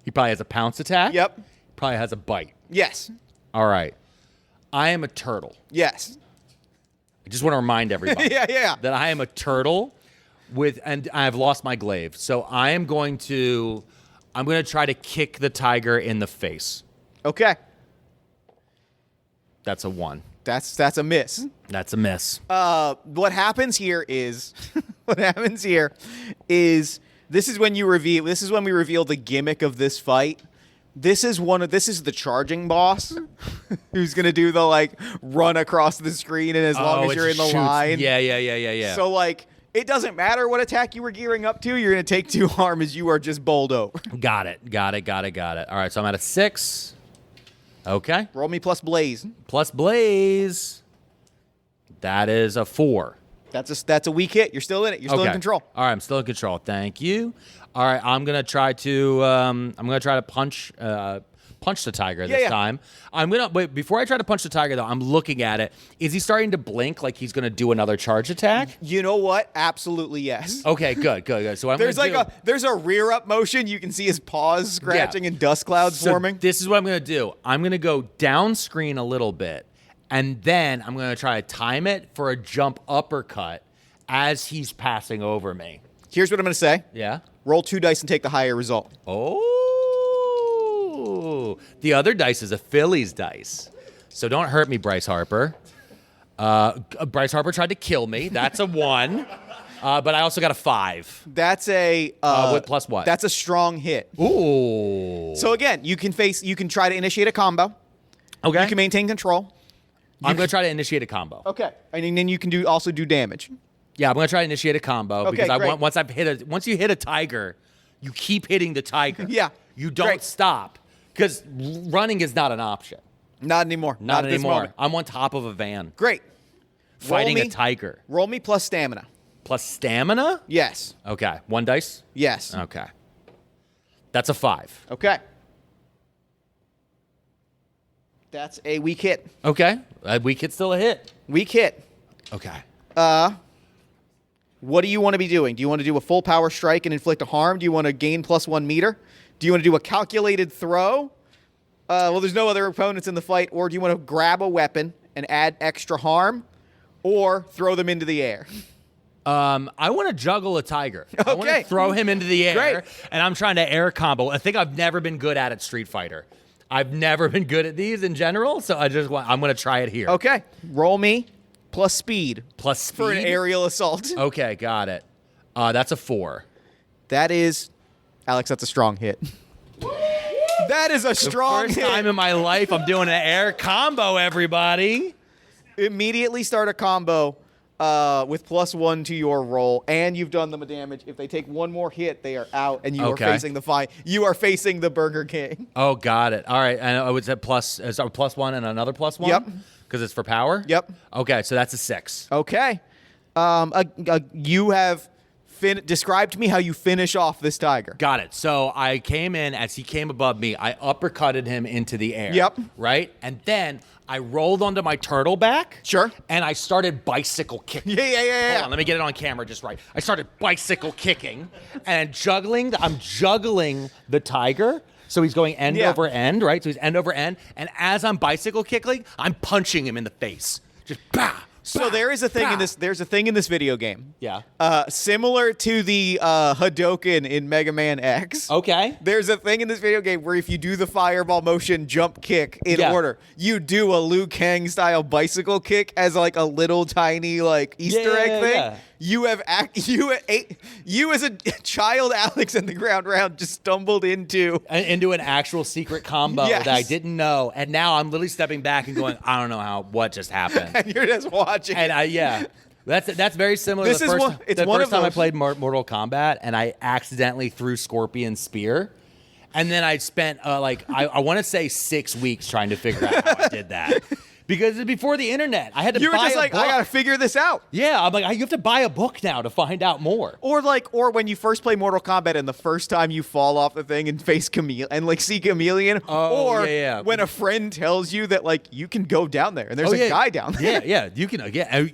He probably has a pounce attack. Yep. He probably has a bite. Yes. All right. I am a turtle. Yes. I just want to remind everybody Yeah. that I am a turtle and I've lost my glaive. So I'm going to try to kick the tiger in the face. Okay. That's a 1. That's a miss. That's a miss. What happens here is this is when we reveal the gimmick of this fight. This is the charging boss who's gonna do the like run across the screen, and as long as it you're in the shoots. line. Yeah. So like it doesn't matter what attack you were gearing up to, you're gonna take 2 harm as you are just bowled over. Got it. All right, so I'm at a 6. Okay. Roll me plus blaze. Plus blaze. That is a 4. That's a weak hit. You're still in it. You're still in control. All right, I'm still in control. Thank you. All right, I'm gonna try to punch the tiger this time. Wait before I try to punch the tiger though. I'm looking at it. Is he starting to blink like he's gonna do another charge attack? You know what? Absolutely yes. Okay, good. So there's a rear up motion. You can see his paws scratching and dust clouds forming. This is what I'm gonna do. I'm gonna go down screen a little bit, and then I'm gonna try to time it for a jump uppercut as he's passing over me. Here's what I'm gonna say. Yeah. Roll 2 dice and take the higher result. Oh, the other dice is a Phillies dice. So don't hurt me, Bryce Harper. Bryce Harper tried to kill me. That's a 1. But I also got a 5. That's a with plus what? That's a strong hit. Ooh. So again, you can try to initiate a combo. Okay. You can maintain control. I'm going to try to initiate a combo. Okay. And then you can also do damage. Yeah, I'm going to try to initiate a combo Okay, because great. once you hit a tiger, you keep hitting the tiger. Yeah. You don't Great. stop because running is not an option. Not anymore. Not at this anymore. moment. I'm on top of a van Great. fighting Roll me- a tiger. Roll me plus stamina. Plus stamina? Yes. Okay. 1 dice? Yes. Okay. That's a 5. Okay. That's a weak hit. Okay. Weak hit's still a hit. Weak hit. Okay. What do you want to be doing? Do you want to do a full power strike and inflict a harm? Do you want to gain +1 meter? Do you want to do a calculated throw? Well, there's no other opponents in the fight. Or do you want to grab a weapon and add extra harm? Or throw them into the air? I want to juggle a tiger. I want Okay. to throw him into the air. Great. And I'm trying to air combo. I think I've never been good at Street Fighter. I've never been good at these in general, so I'm going to try it here. Okay. Roll me plus speed. Plus speed? For an aerial assault. Okay, got it. That's a 4. That is... Alex, that's a strong hit. That is a strong First hit. time in my life I'm doing an air combo, everybody. Immediately start a combo with +1 to your roll, and you've done them a damage. If they take one more hit, they are out, and you Okay. are facing You are facing the Burger King. Oh, got it. All right. And I would say +1 and another +1? Yep. Because it's for power? Yep. Okay, so that's a 6. Okay. You have described to me how you finish off this tiger. Got it. So I came in as he came above me. I uppercutted him into the air. Yep. Right? And then I rolled onto my turtle back. Sure. And I started bicycle kicking. Yeah. Hold on, let me get it on camera just right. I started bicycle kicking and juggling. I'm juggling the tiger. So he's going end over end, right? So he's end over end. And as I'm bicycle kicking, I'm punching him in the face. Just bah. So there is a thing in this. There's a thing in this video game. Yeah. Similar to the Hadouken in Mega Man X. Okay. There's a thing in this video game where if you do the fireball motion jump kick in Yeah. order, you do a Liu Kang style bicycle kick as like a little tiny like Easter egg thing. Yeah. You have you as a child Alex in the ground round just stumbled into Into an actual secret combo Yes. that I didn't know. And now I'm literally stepping back and going, I don't know what just happened. and you're just watching. And that's very similar This to is the one- first, it's the one first of time I those- played Mortal Kombat and I accidentally threw Scorpion Spear. And then I spent I want to say 6 weeks trying to figure out how I did that. Because it's before the internet. I had to you were buy just a like, book. I gotta figure this out. Yeah, I'm like, you have to buy a book now to find out more. Or when you first play Mortal Kombat and the first time you fall off the thing and face see Chameleon. Oh, or yeah. when a friend tells you that like you can go down there and there's a guy down there. Yeah. You can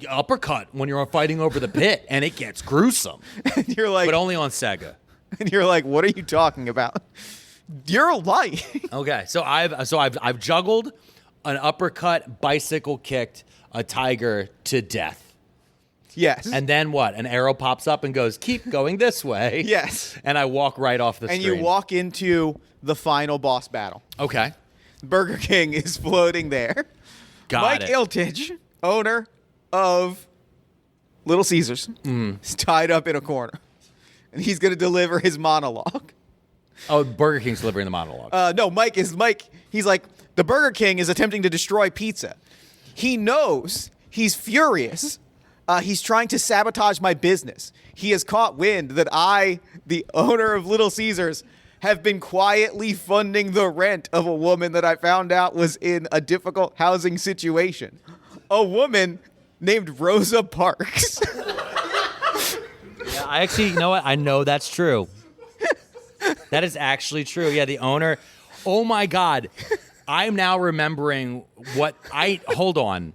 uppercut when you're fighting over the pit, and it gets gruesome. And you're like, But only on Sega. and you're like, what are you talking about? You're lying. Okay, so I've juggled an uppercut, bicycle kicked a tiger to death. Yes. And then what? An arrow pops up and goes, keep going this way. Yes. And I walk right off the And screen. you walk into the final boss battle. Okay. Burger King is floating there. Got Mike it. Ilitch, owner of Little Caesars, is tied up in a corner. And he's going to deliver his monologue. Oh, Burger King's delivering the monologue. No, Mike. He's like, the Burger King is attempting to destroy pizza. He knows. He's furious. He's trying to sabotage my business. He has caught wind that I, the owner of Little Caesars, have been quietly funding the rent of a woman that I found out was in a difficult housing situation. A woman named Rosa Parks. I actually, you know what? I know that's true. That is actually true. Yeah, the owner. Oh my God. I'm now remembering hold on.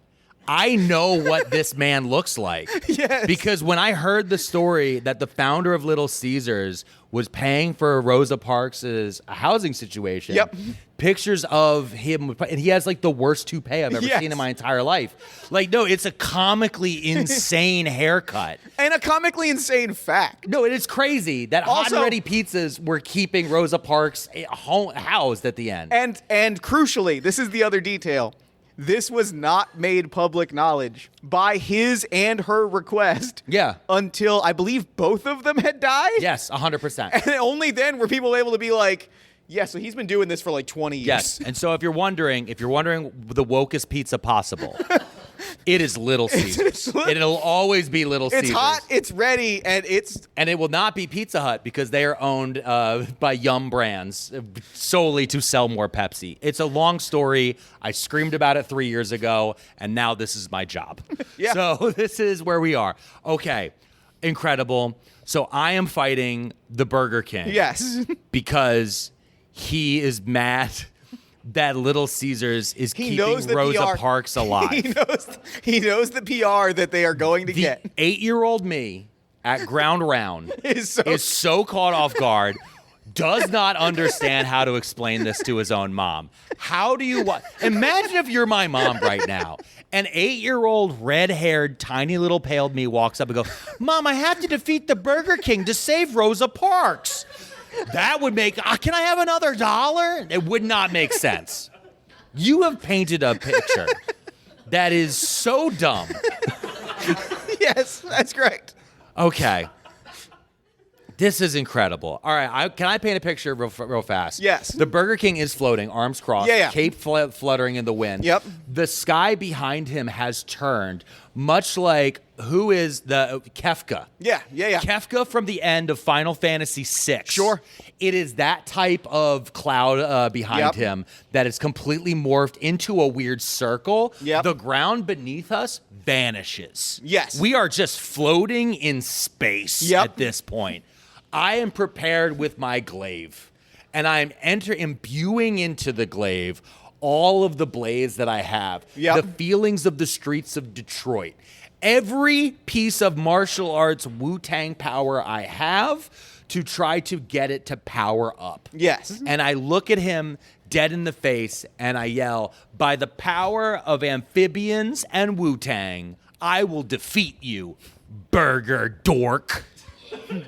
I know what this man looks like. Yes. Because when I heard the story that the founder of Little Caesars was paying for Rosa Parks' housing situation, Yep. pictures of him, and he has like the worst toupee I've ever Yes. seen in my entire life. Like, no, it's a comically insane haircut. And a comically insane fact. No, it is crazy that Hot Also- and Ready Pizzas were keeping Rosa Parks housed at the end. And crucially, this is the other detail. This was not made public knowledge by his and her request. Yeah. Until I believe both of them had died. Yes, 100%. And only then were people able to be like, yeah, so he's been doing this for like 20 years. Yes. And so if you're wondering the wokest pizza possible, it is Little Caesars. It'll always be Little It's Caesars. hot, it's ready, and And it will not be Pizza Hut because they are owned by Yum Brands solely to sell more Pepsi. It's a long story. I screamed about it 3 years ago, and now this is my job. Yeah. So this is where we are. Okay, incredible. So I am fighting the Burger King. yes. Because he is mad that Little Caesars is He knows keeping the Rosa PR Parks alive. He knows the PR that they are going to The get. 8-year-old me at Ground Round Is so caught off guard, does not understand how to explain this to his own mom. How do you imagine if you're my mom right now? An 8-year-old, red-haired, tiny little pale me walks up and goes, Mom, I have to defeat the Burger King to save Rosa Parks. That would make, can I have another $1? It would not make sense. You have painted a picture that is so dumb. Yes, that's correct. Okay. This is incredible. All right, can I paint a picture real fast? Yes. The Burger King is floating, arms crossed, cape fluttering in the wind. Yep. The sky behind him has turned, much like who is the Kefka? Yeah. Kefka from the end of Final Fantasy VI. Sure. It is that type of cloud behind him that is completely morphed into a weird circle. Yep. The ground beneath us vanishes. Yes. We are just floating in space at this point. I am prepared with my glaive, and I am imbuing into the glaive all of the blades that I have, the feelings of the streets of Detroit. Every piece of martial arts Wu-Tang power I have to try to get it to power up. Yes. And I look at him dead in the face and I yell, by the power of amphibians and Wu-Tang, I will defeat you, burger dork.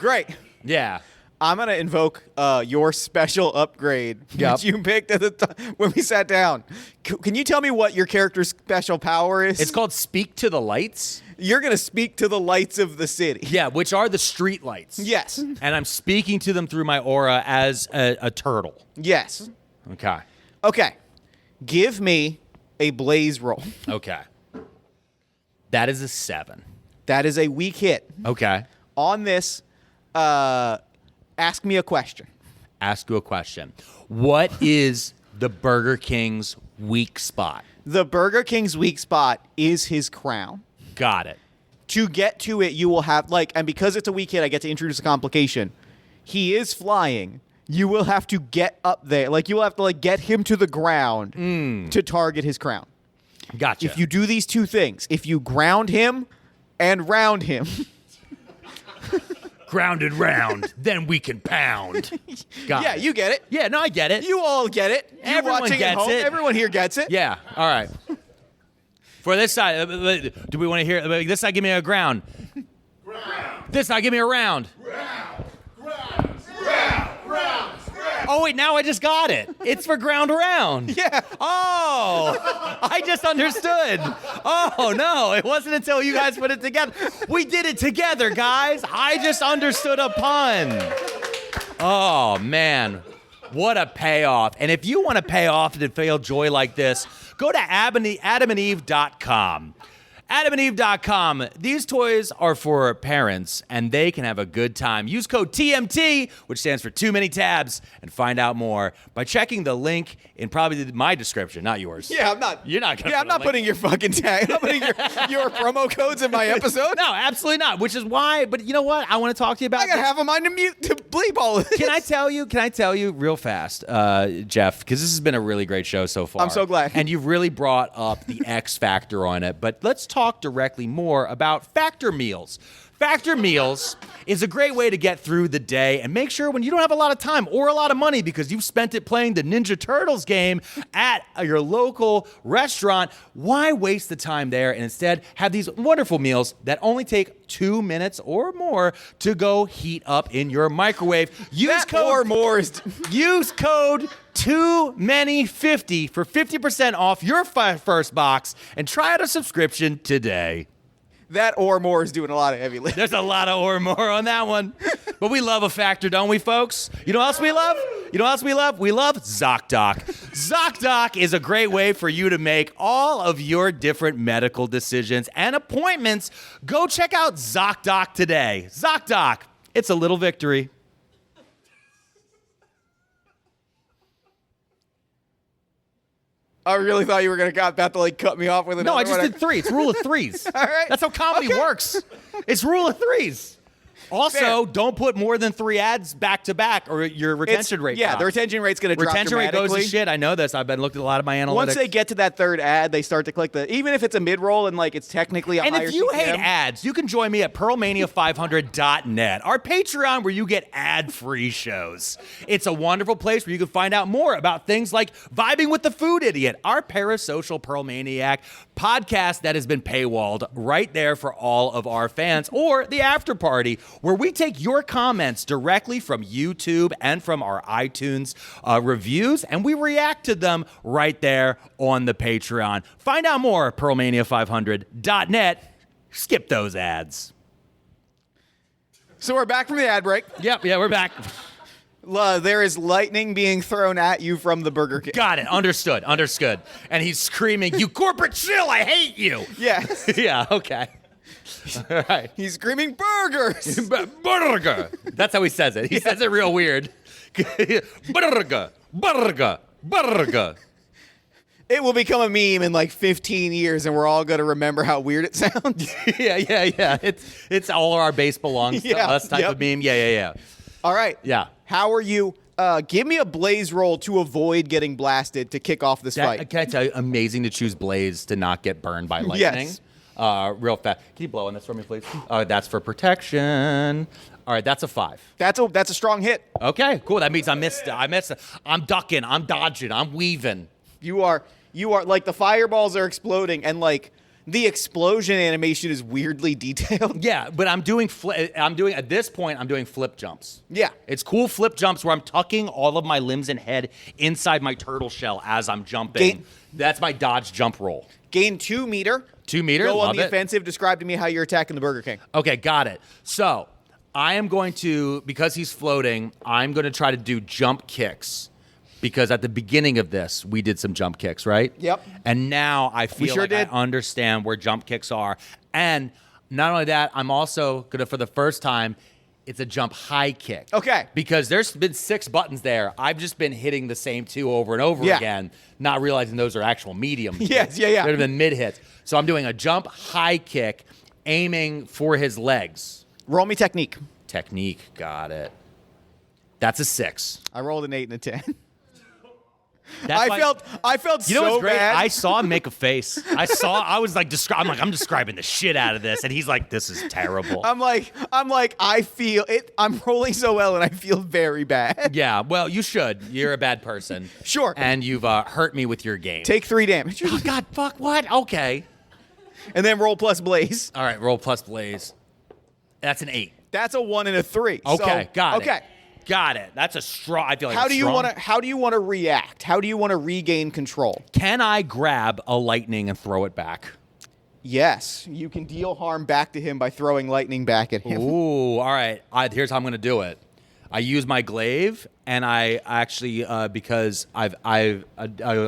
Great. Yeah. I'm going to invoke your special upgrade, which you picked at the when we sat down. Can you tell me what your character's special power is? It's called Speak to the Lights. You're going to speak to the lights of the city. Yeah, which are the street lights. Yes. And I'm speaking to them through my aura as a turtle. Yes. Okay. Give me a blaze roll. Okay. That is a 7. That is a weak hit. Okay. On this, ask me a question. Ask you a question. What is the Burger King's weak spot? The Burger King's weak spot is his crown. Got it. To get to it, you will have, and because it's a weak hit, I get to introduce a complication. He is flying. You will have to get up there. You will have to, get him to the ground to target his crown. Gotcha. If you do these two things, if you ground him and round him... Grounded round, then we can pound. Got it. You get it. Yeah, no, I get it. You all get it. You Everyone watching gets at home, it. Everyone here gets it. Yeah, all right. For this side, do we want to hear? This side, give me a ground. Ground. This side, give me a round. Ground. Oh, wait, now I just got it. It's for ground round. Yeah. Oh, I just understood. Oh, no, it wasn't until you guys put it together. We did it together, guys. I just understood a pun. Oh, man. What a payoff. And if you want to pay off and feel joy like this, go to adamandeve.com. AdamandEve.com. These toys are for parents, and they can have a good time. Use code TMT, which stands for Too Many Tabs, and find out more by checking the link in probably my description, not yours. Yeah, I'm not. You're not going to. Yeah, I'm not putting your fucking tag. I'm not putting your promo codes in my episode. No, absolutely not. Which is why. But you know what? I want to talk to you about. I gotta have them on to mute to bleep all of this. Can I tell you real fast, Jeff? Because this has been a really great show so far. I'm so glad. And you've really brought up the X factor on it. But let's talk directly more about Factor Meals. Factor Meals is a great way to get through the day and make sure when you don't have a lot of time or a lot of money because you've spent it playing the Ninja Turtles game at your local restaurant, why waste the time there and instead have these wonderful meals that only take 2 minutes or more to go heat up in your microwave. Use code Too Many 50 for 50% off your first box and try out a subscription today. That or more is doing a lot of heavy lifting. There's a lot of or more on that one. But we love a factor, don't we, folks? You know what else we love? You know what else we love? We love ZocDoc. ZocDoc is a great way for you to make all of your different medical decisions and appointments. Go check out ZocDoc today. ZocDoc, it's a little victory. I really thought you were about to cut me off with another No, I just one. did 3. It's rule of threes. All right. That's how comedy works. It's rule of threes. Also, don't put more than 3 ads back to back, or your retention rate. Yeah, drops. the retention rate's going to drop Retention rate goes dramatically. to shit. I know this. I've been looking at a lot of my analytics. Once they get to that third ad, they start to click even if it's a mid-roll and it's technically a and higher if you CPM. hate ads, you can join me at pearlmania500.net, our Patreon where you get ad-free shows. It's a wonderful place where you can find out more about things like Vibing with the Food Idiot, our parasocial Pearl Maniac podcast that has been paywalled right there for all of our fans, or the After Party, where we take your comments directly from YouTube and from our iTunes reviews, and we react to them right there on the Patreon. Find out more at pearlmania500.net. Skip those ads. So we're back from the ad break. Yep, yeah, we're back. There is lightning being thrown at you from the Burger King. Got it. Understood. And he's screaming, "You corporate shill, I hate you." Yes. Yeah, okay. All right. He's screaming burgers. Burger. That's how he says it. He says it real weird. Burger. It will become a meme in like 15 years, and we're all going to remember how weird it sounds. Yeah. It's all our base belongs to us type of meme. Yeah. All right. Yeah. How are you? Give me a Blaze roll to avoid getting blasted to kick off this fight. Can I tell you, amazing to choose Blaze to not get burned by lightning. Yes. Real fast. Can you blow on this for me, please? That's for protection. All right, that's a 5. That's a strong hit. Okay, cool. That means I missed. I'm ducking. I'm dodging. I'm weaving. You are like the fireballs are exploding, and like the explosion animation is weirdly detailed. Yeah, but at this point I'm doing flip jumps. Yeah. It's cool flip jumps where I'm tucking all of my limbs and head inside my turtle shell as I'm jumping. That's my dodge jump roll. Gain 2 meter. 2 meter. Go love on the it. offensive. Describe to me how you're attacking the Burger King. Okay, got it. So I am going to, because he's floating, I'm going to try to do jump kicks. Because at the beginning of this, we did some jump kicks, right? Yep. And now I feel like I understand where jump kicks are. And not only that, I'm also going to, for the first time, it's a jump high kick. Okay. Because there's been 6 buttons there. I've just been hitting the same 2 over and over again, not realizing those are actual medium. Yes, yeah. They'd have been mid hits. So I'm doing a jump high kick, aiming for his legs. Roll me technique. Technique, got it. That's a 6. I rolled an 8 and a 10. That's I felt you know so what's great? bad. I saw him make a face. I was like, I'm describing the shit out of this, and he's like, this is terrible. I'm like, I feel it. I'm rolling so well, and I feel very bad. Yeah, well, you should. You're a bad person. Sure. And you've hurt me with your game. Take 3 damage. Oh, God, fuck, what? Okay. And then roll plus Blaze. All right, roll plus Blaze. That's an 8. That's a 1 and a 3. Okay, so, got it. Okay. Got it. That's a strong. I feel like How do you want to react? How do you want to regain control? Can I grab a lightning and throw it back? Yes, you can deal harm back to him by throwing lightning back at him. Ooh, all right. Here's how I'm going to do it. I use my glaive, and I actually because an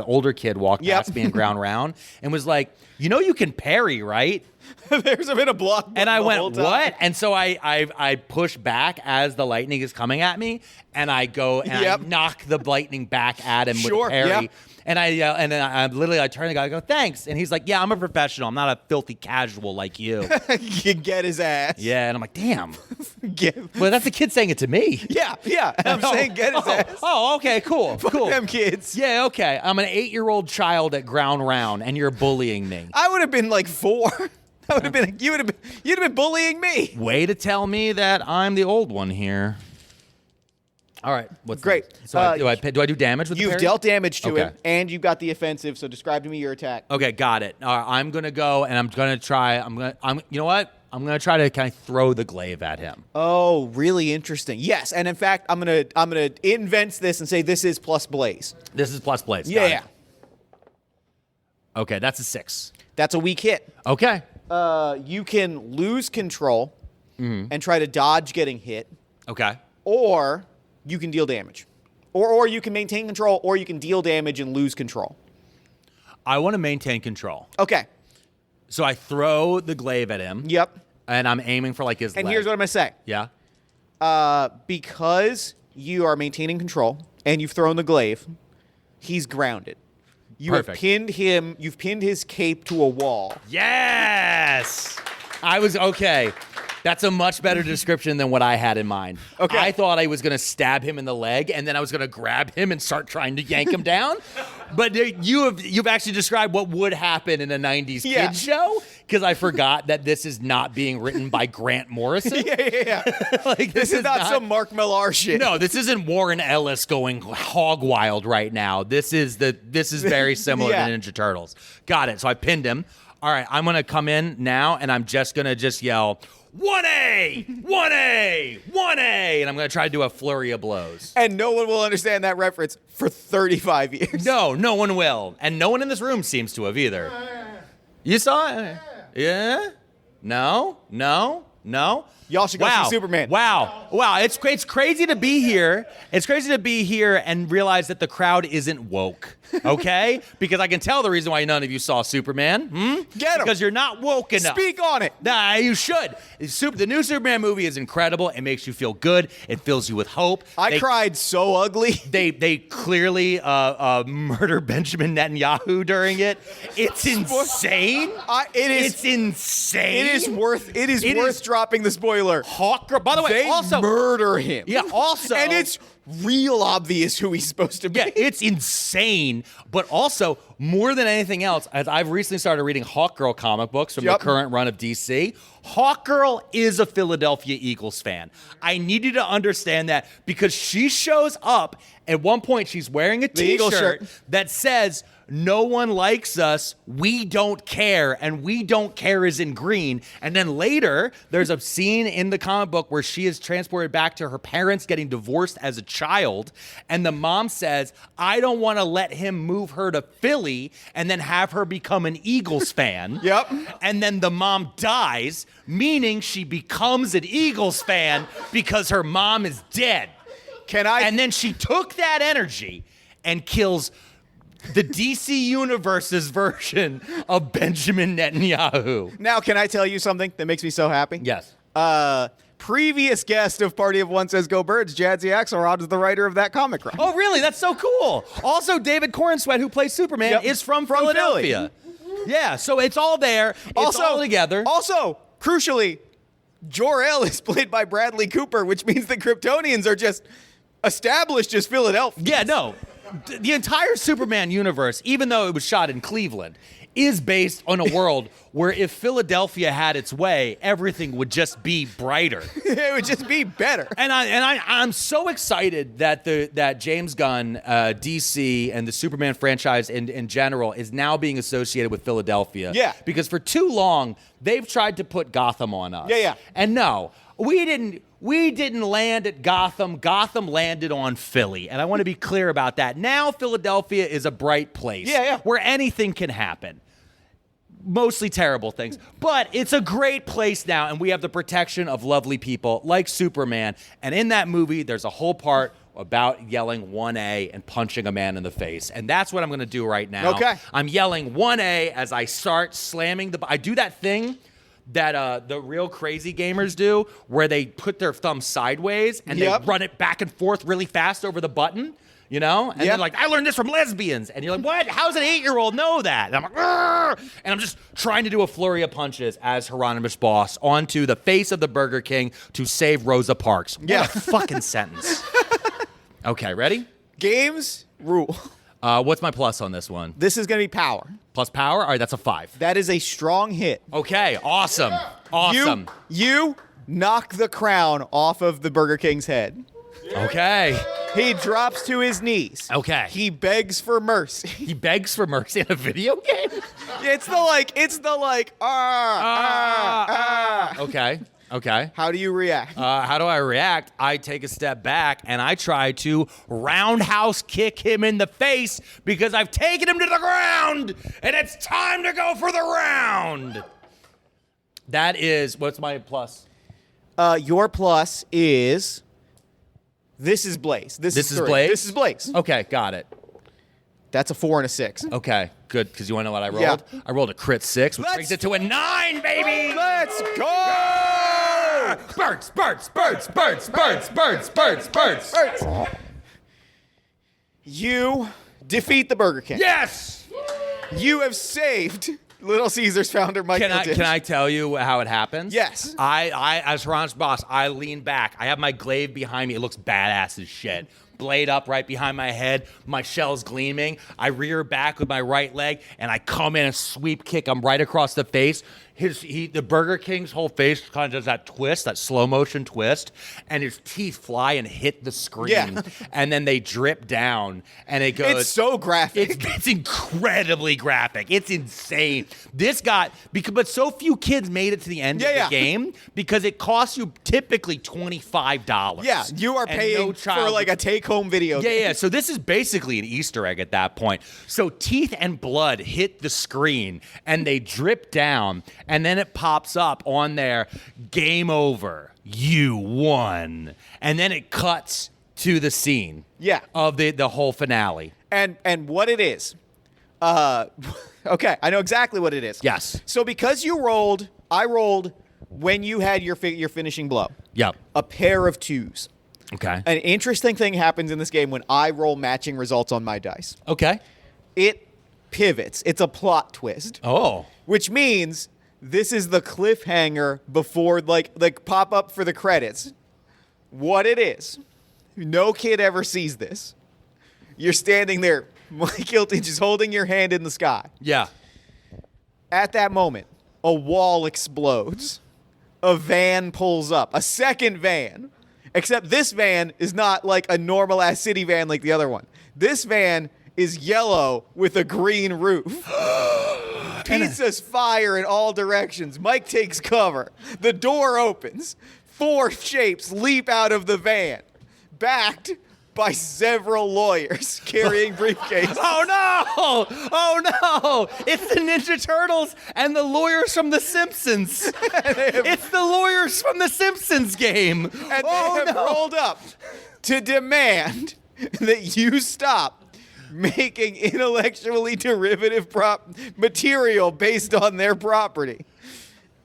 older kid walked past me and ground round and was like, you can parry, right? There's been a block. And I went, what? And so I push back as the lightning is coming at me, and I go and I knock the lightning back at him with a parry. Yeah. And I turn to the guy, I go, thanks. And he's like, yeah, I'm a professional. I'm not a filthy casual like you. You get his ass. Yeah, and I'm like, damn. Well, that's the kid saying it to me. Yeah. I'm saying get his ass. Oh, okay, cool. Fuck them kids. Yeah, okay. I'm an 8-year-old child at ground round, and you're bullying me. I would have been like 4. That would have been you'd have been bullying me. Way to tell me that I'm the old one here. All right, what's great? Next? So do I do damage with the You've parry? dealt damage to him, and you got the offensive. So describe to me your attack. Okay, got it. I'm gonna go, and I'm gonna try. You know what? I'm gonna try to kind of throw the glaive at him. Oh, really interesting. Yes, and in fact, I'm gonna invent this and say this is plus Blaze. This is plus Blaze. Yeah. Okay, that's a 6. That's a weak hit. Okay. You can lose control and try to dodge getting hit. Okay. Or you can deal damage. Or you can maintain control, or you can deal damage and lose control. I want to maintain control. Okay. So I throw the glaive at him. Yep. And I'm aiming for like his leg. And here's what I'm going to say. Yeah. Because you are maintaining control and you've thrown the glaive, he's grounded. You've pinned his cape to a wall. Yes! I was okay. That's a much better description than what I had in mind. Okay. I thought I was going to stab him in the leg, and then I was going to grab him and start trying to yank him down. But you've actually described what would happen in a 90s kids show, because I forgot that this is not being written by Grant Morrison. Yeah. Like This is not some Mark Millar shit. No, this isn't Warren Ellis going hog wild right now. This is very similar to Ninja Turtles. Got it. So I pinned him. All right, I'm going to come in now, and I'm just going to yell, 1A, 1A, 1A, and I'm going to try to do a flurry of blows. And no one will understand that reference for 35 years. No one will. And no one in this room seems to have either. You saw it? Yeah? No? No? Y'all should go see Superman. Wow. It's crazy to be here. It's crazy to be here and realize that the crowd isn't woke. Okay? Because I can tell the reason why none of you saw Superman. Get 'em. Because you're not woke enough. Speak on it. Nah, you should. The new Superman movie is incredible. It makes you feel good. It fills you with hope. I cried so ugly. They clearly murder Benjamin Netanyahu during it. It's insane. It's insane. It is worth dropping the spoiler. Hawker. By the way, They also murder him. Yeah. Also, and it's real obvious who he's supposed to be. yeah, it's insane. But also, more than anything else, as I've recently started reading Hawkgirl comic books from the current run of DC, Hawkgirl is a Philadelphia Eagles fan. I need you to understand that because she shows up at one point. She's wearing a Eagle T-shirt shirt that says, "No one likes us. We don't care." And "we don't care" is in green. And then later, there's a scene in the comic book where she is transported back to her parents getting divorced as a child. And the mom says, "I don't want to let him move her to Philly and then have her become an Eagles fan." Yep. And then the mom dies, meaning she becomes an Eagles fan because her mom is dead. And then she took that energy and kills the DC Universe's version of Benjamin Netanyahu. Now, can I tell you something that makes me so happy? Yes. Previous guest of Party of One Says Go Birds, Jadzia Axelrod, is the writer of that comic run. Oh, really? That's so cool. Also, David Cornsweet, who plays Superman, is from Philadelphia. Yeah, so it's all there. It's all together. Also, crucially, Jor-El is played by Bradley Cooper, which means the Kryptonians are just established as Philadelphia. Yeah, no. The entire Superman universe, even though it was shot in Cleveland, is based on a world where if Philadelphia had its way, everything would just be brighter. It would just be better. And I'm so excited that James Gunn, DC, and the Superman franchise in general is now being associated with Philadelphia. Yeah. Because for too long, they've tried to put Gotham on us. Yeah. And no, we didn't land at Gotham. Gotham landed on Philly. And I want to be clear about that. Now Philadelphia is a bright place. Yeah. Where anything can happen. Mostly terrible things. But it's a great place now, and we have the protection of lovely people like Superman. And in that movie, there's a whole part about yelling 1A and punching a man in the face. And that's what I'm going to do right now. Okay. I'm yelling 1A as I start slamming I do that thing that the real crazy gamers do where they put their thumb sideways and they run it back and forth really fast over the button. You know? And they're like, "I learned this from lesbians." And you're like, "What? How does an 8-year-old know that?" And I'm like, "Arr!" And I'm just trying to do a flurry of punches as Hieronymus Boss onto the face of the Burger King to save Rosa Parks. What a fucking sentence. Okay, ready? Games rule. What's my plus on this one? This is going to be power. Plus power? All right, that's a 5. That is a strong hit. Okay, awesome. Awesome. You knock the crown off of the Burger King's head. Okay. He drops to his knees. Okay. He begs for mercy. He begs for mercy in a video game? It's the Okay. Okay. How do you react? How do I react? I take a step back and I try to roundhouse kick him in the face because I've taken him to the ground and it's time to go for the round. That is, what's my plus? Your plus is, this is Blaze. This is Blaze? This is Blaze. Okay, got it. That's a 4 and a 6. Okay, good, because you want to know what I rolled? Yeah. I rolled a crit 6, which brings it to a 9, baby! Let's go! Birds, birds, birds, birds, birds, birds, birds, birds. Birds. You defeat the Burger King. Yes! You have saved Little Caesars founder Michael Dish. Can I tell you how it happens? Yes. I as Ron's boss, I lean back. I have my glaive behind me. It looks badass as shit. Blade up right behind my head. My shell's gleaming. I rear back with my right leg, and I come in and sweep kick him right across the face. The Burger King's whole face kind of does that twist, that slow motion twist, and his teeth fly and hit the screen. Yeah. And then they drip down, and it goes. It's so graphic. It's incredibly graphic. It's insane. But so few kids made it to the end of the game because it costs you typically $25. Yeah, you are paying for like a take-home video game. Yeah. So this is basically an Easter egg at that point. So teeth and blood hit the screen, and they drip down. And then it pops up on there, game over, you won. And then it cuts to the scene of the whole finale. And what it is, okay, I know exactly what it is. Yes. So because I rolled when you had your finishing blow. Yep. A pair of 2s. Okay. An interesting thing happens in this game when I roll matching results on my dice. Okay. It pivots. It's a plot twist. Oh. Which means this is the cliffhanger before like pop up for the credits. What it is. No kid ever sees this. You're standing there, Mike Hilton, just holding your hand in the sky. Yeah. At that moment, a wall explodes. A van pulls up. A second van. Except this van is not like a normal ass city van like the other one. This van is yellow with a green roof. Pizzas fire in all directions. Mike takes cover. The door opens. 4 shapes leap out of the van, backed by several lawyers carrying briefcases. Oh no! Oh no! It's the Ninja Turtles and the lawyers from The Simpsons. It's the lawyers from The Simpsons game. And they have rolled up to demand that you stop making intellectually derivative material based on their property.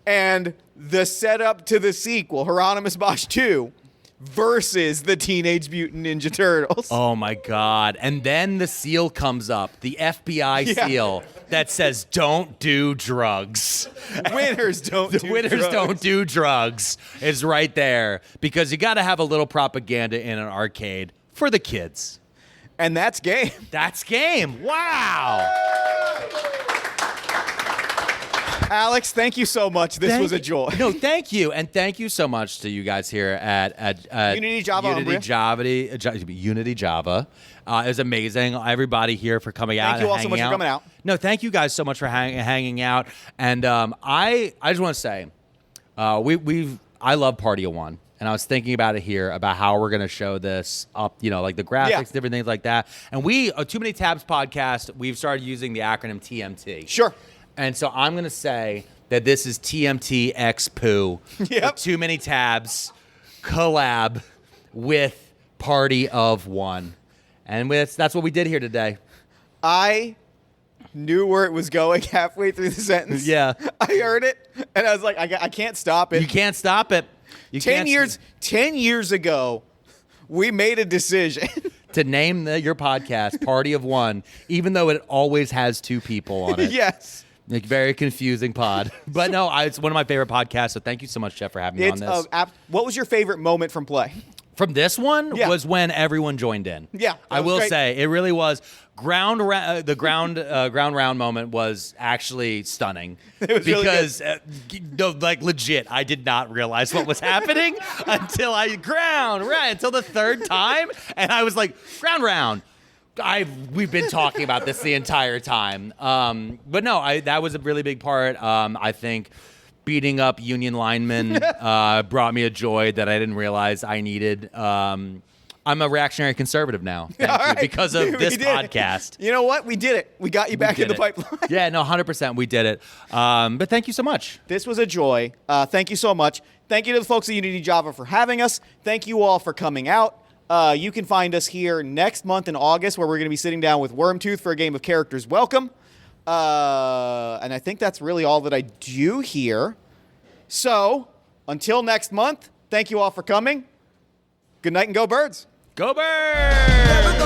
And the setup to the sequel, Hieronymus Bosch 2, versus the Teenage Mutant Ninja Turtles. Oh my God. And then the seal comes up, the FBI seal that says, don't do drugs. Winners don't do Winners drugs. don't do drugs is right there because you got to have a little propaganda in an arcade for the kids. And that's game. That's game. Wow. Alex, thank you so much. This was a joy. No, thank you. And thank you so much to you guys here at Unity Java Unity Java. It was amazing. Everybody here for coming out. Thank you all so much out. for coming out. No, thank you guys so much for hanging out. And I just want to say, I love Party of One. And I was thinking about it here, about how we're going to show this up, like the graphics, different things like that. And Too Many Tabs podcast, we've started using the acronym TMT. Sure. And so I'm going to say that this is TMT X Poo. Yep. Too Many Tabs collab with Party of One. And that's what we did here today. I knew where it was going halfway through the sentence. Yeah. I heard it, and I was like, I can't stop it. You can't stop it. 10 years ago, we made a decision to name your podcast Party of One, even though it always has 2 people on it. Yes. Like, very confusing pod. But no, it's one of my favorite podcasts, so thank you so much, Jeff, for having me on this. What was your favorite moment from play? From this one was when everyone joined in. Yeah, I will great. say, it really was. The ground round moment was actually stunning. It was because, legit, I did not realize what was happening until until the third time. And I was like, ground round. We've been talking about this the entire time. But no, that was a really big part. I think beating up union linemen brought me a joy that I didn't realize I needed. I'm a reactionary conservative now because of this podcast. You know what? We did it. We got you back in the pipeline. Yeah, no, 100%. We did it. But thank you so much. This was a joy. Thank you so much. Thank you to the folks at Unity Java for having us. Thank you all for coming out. You can find us here next month in August, where we're going to be sitting down with Wormtooth for a game of Characters Welcome. And I think that's really all that I do here. So, until next month, thank you all for coming. Good night and go Birds. Go Birds!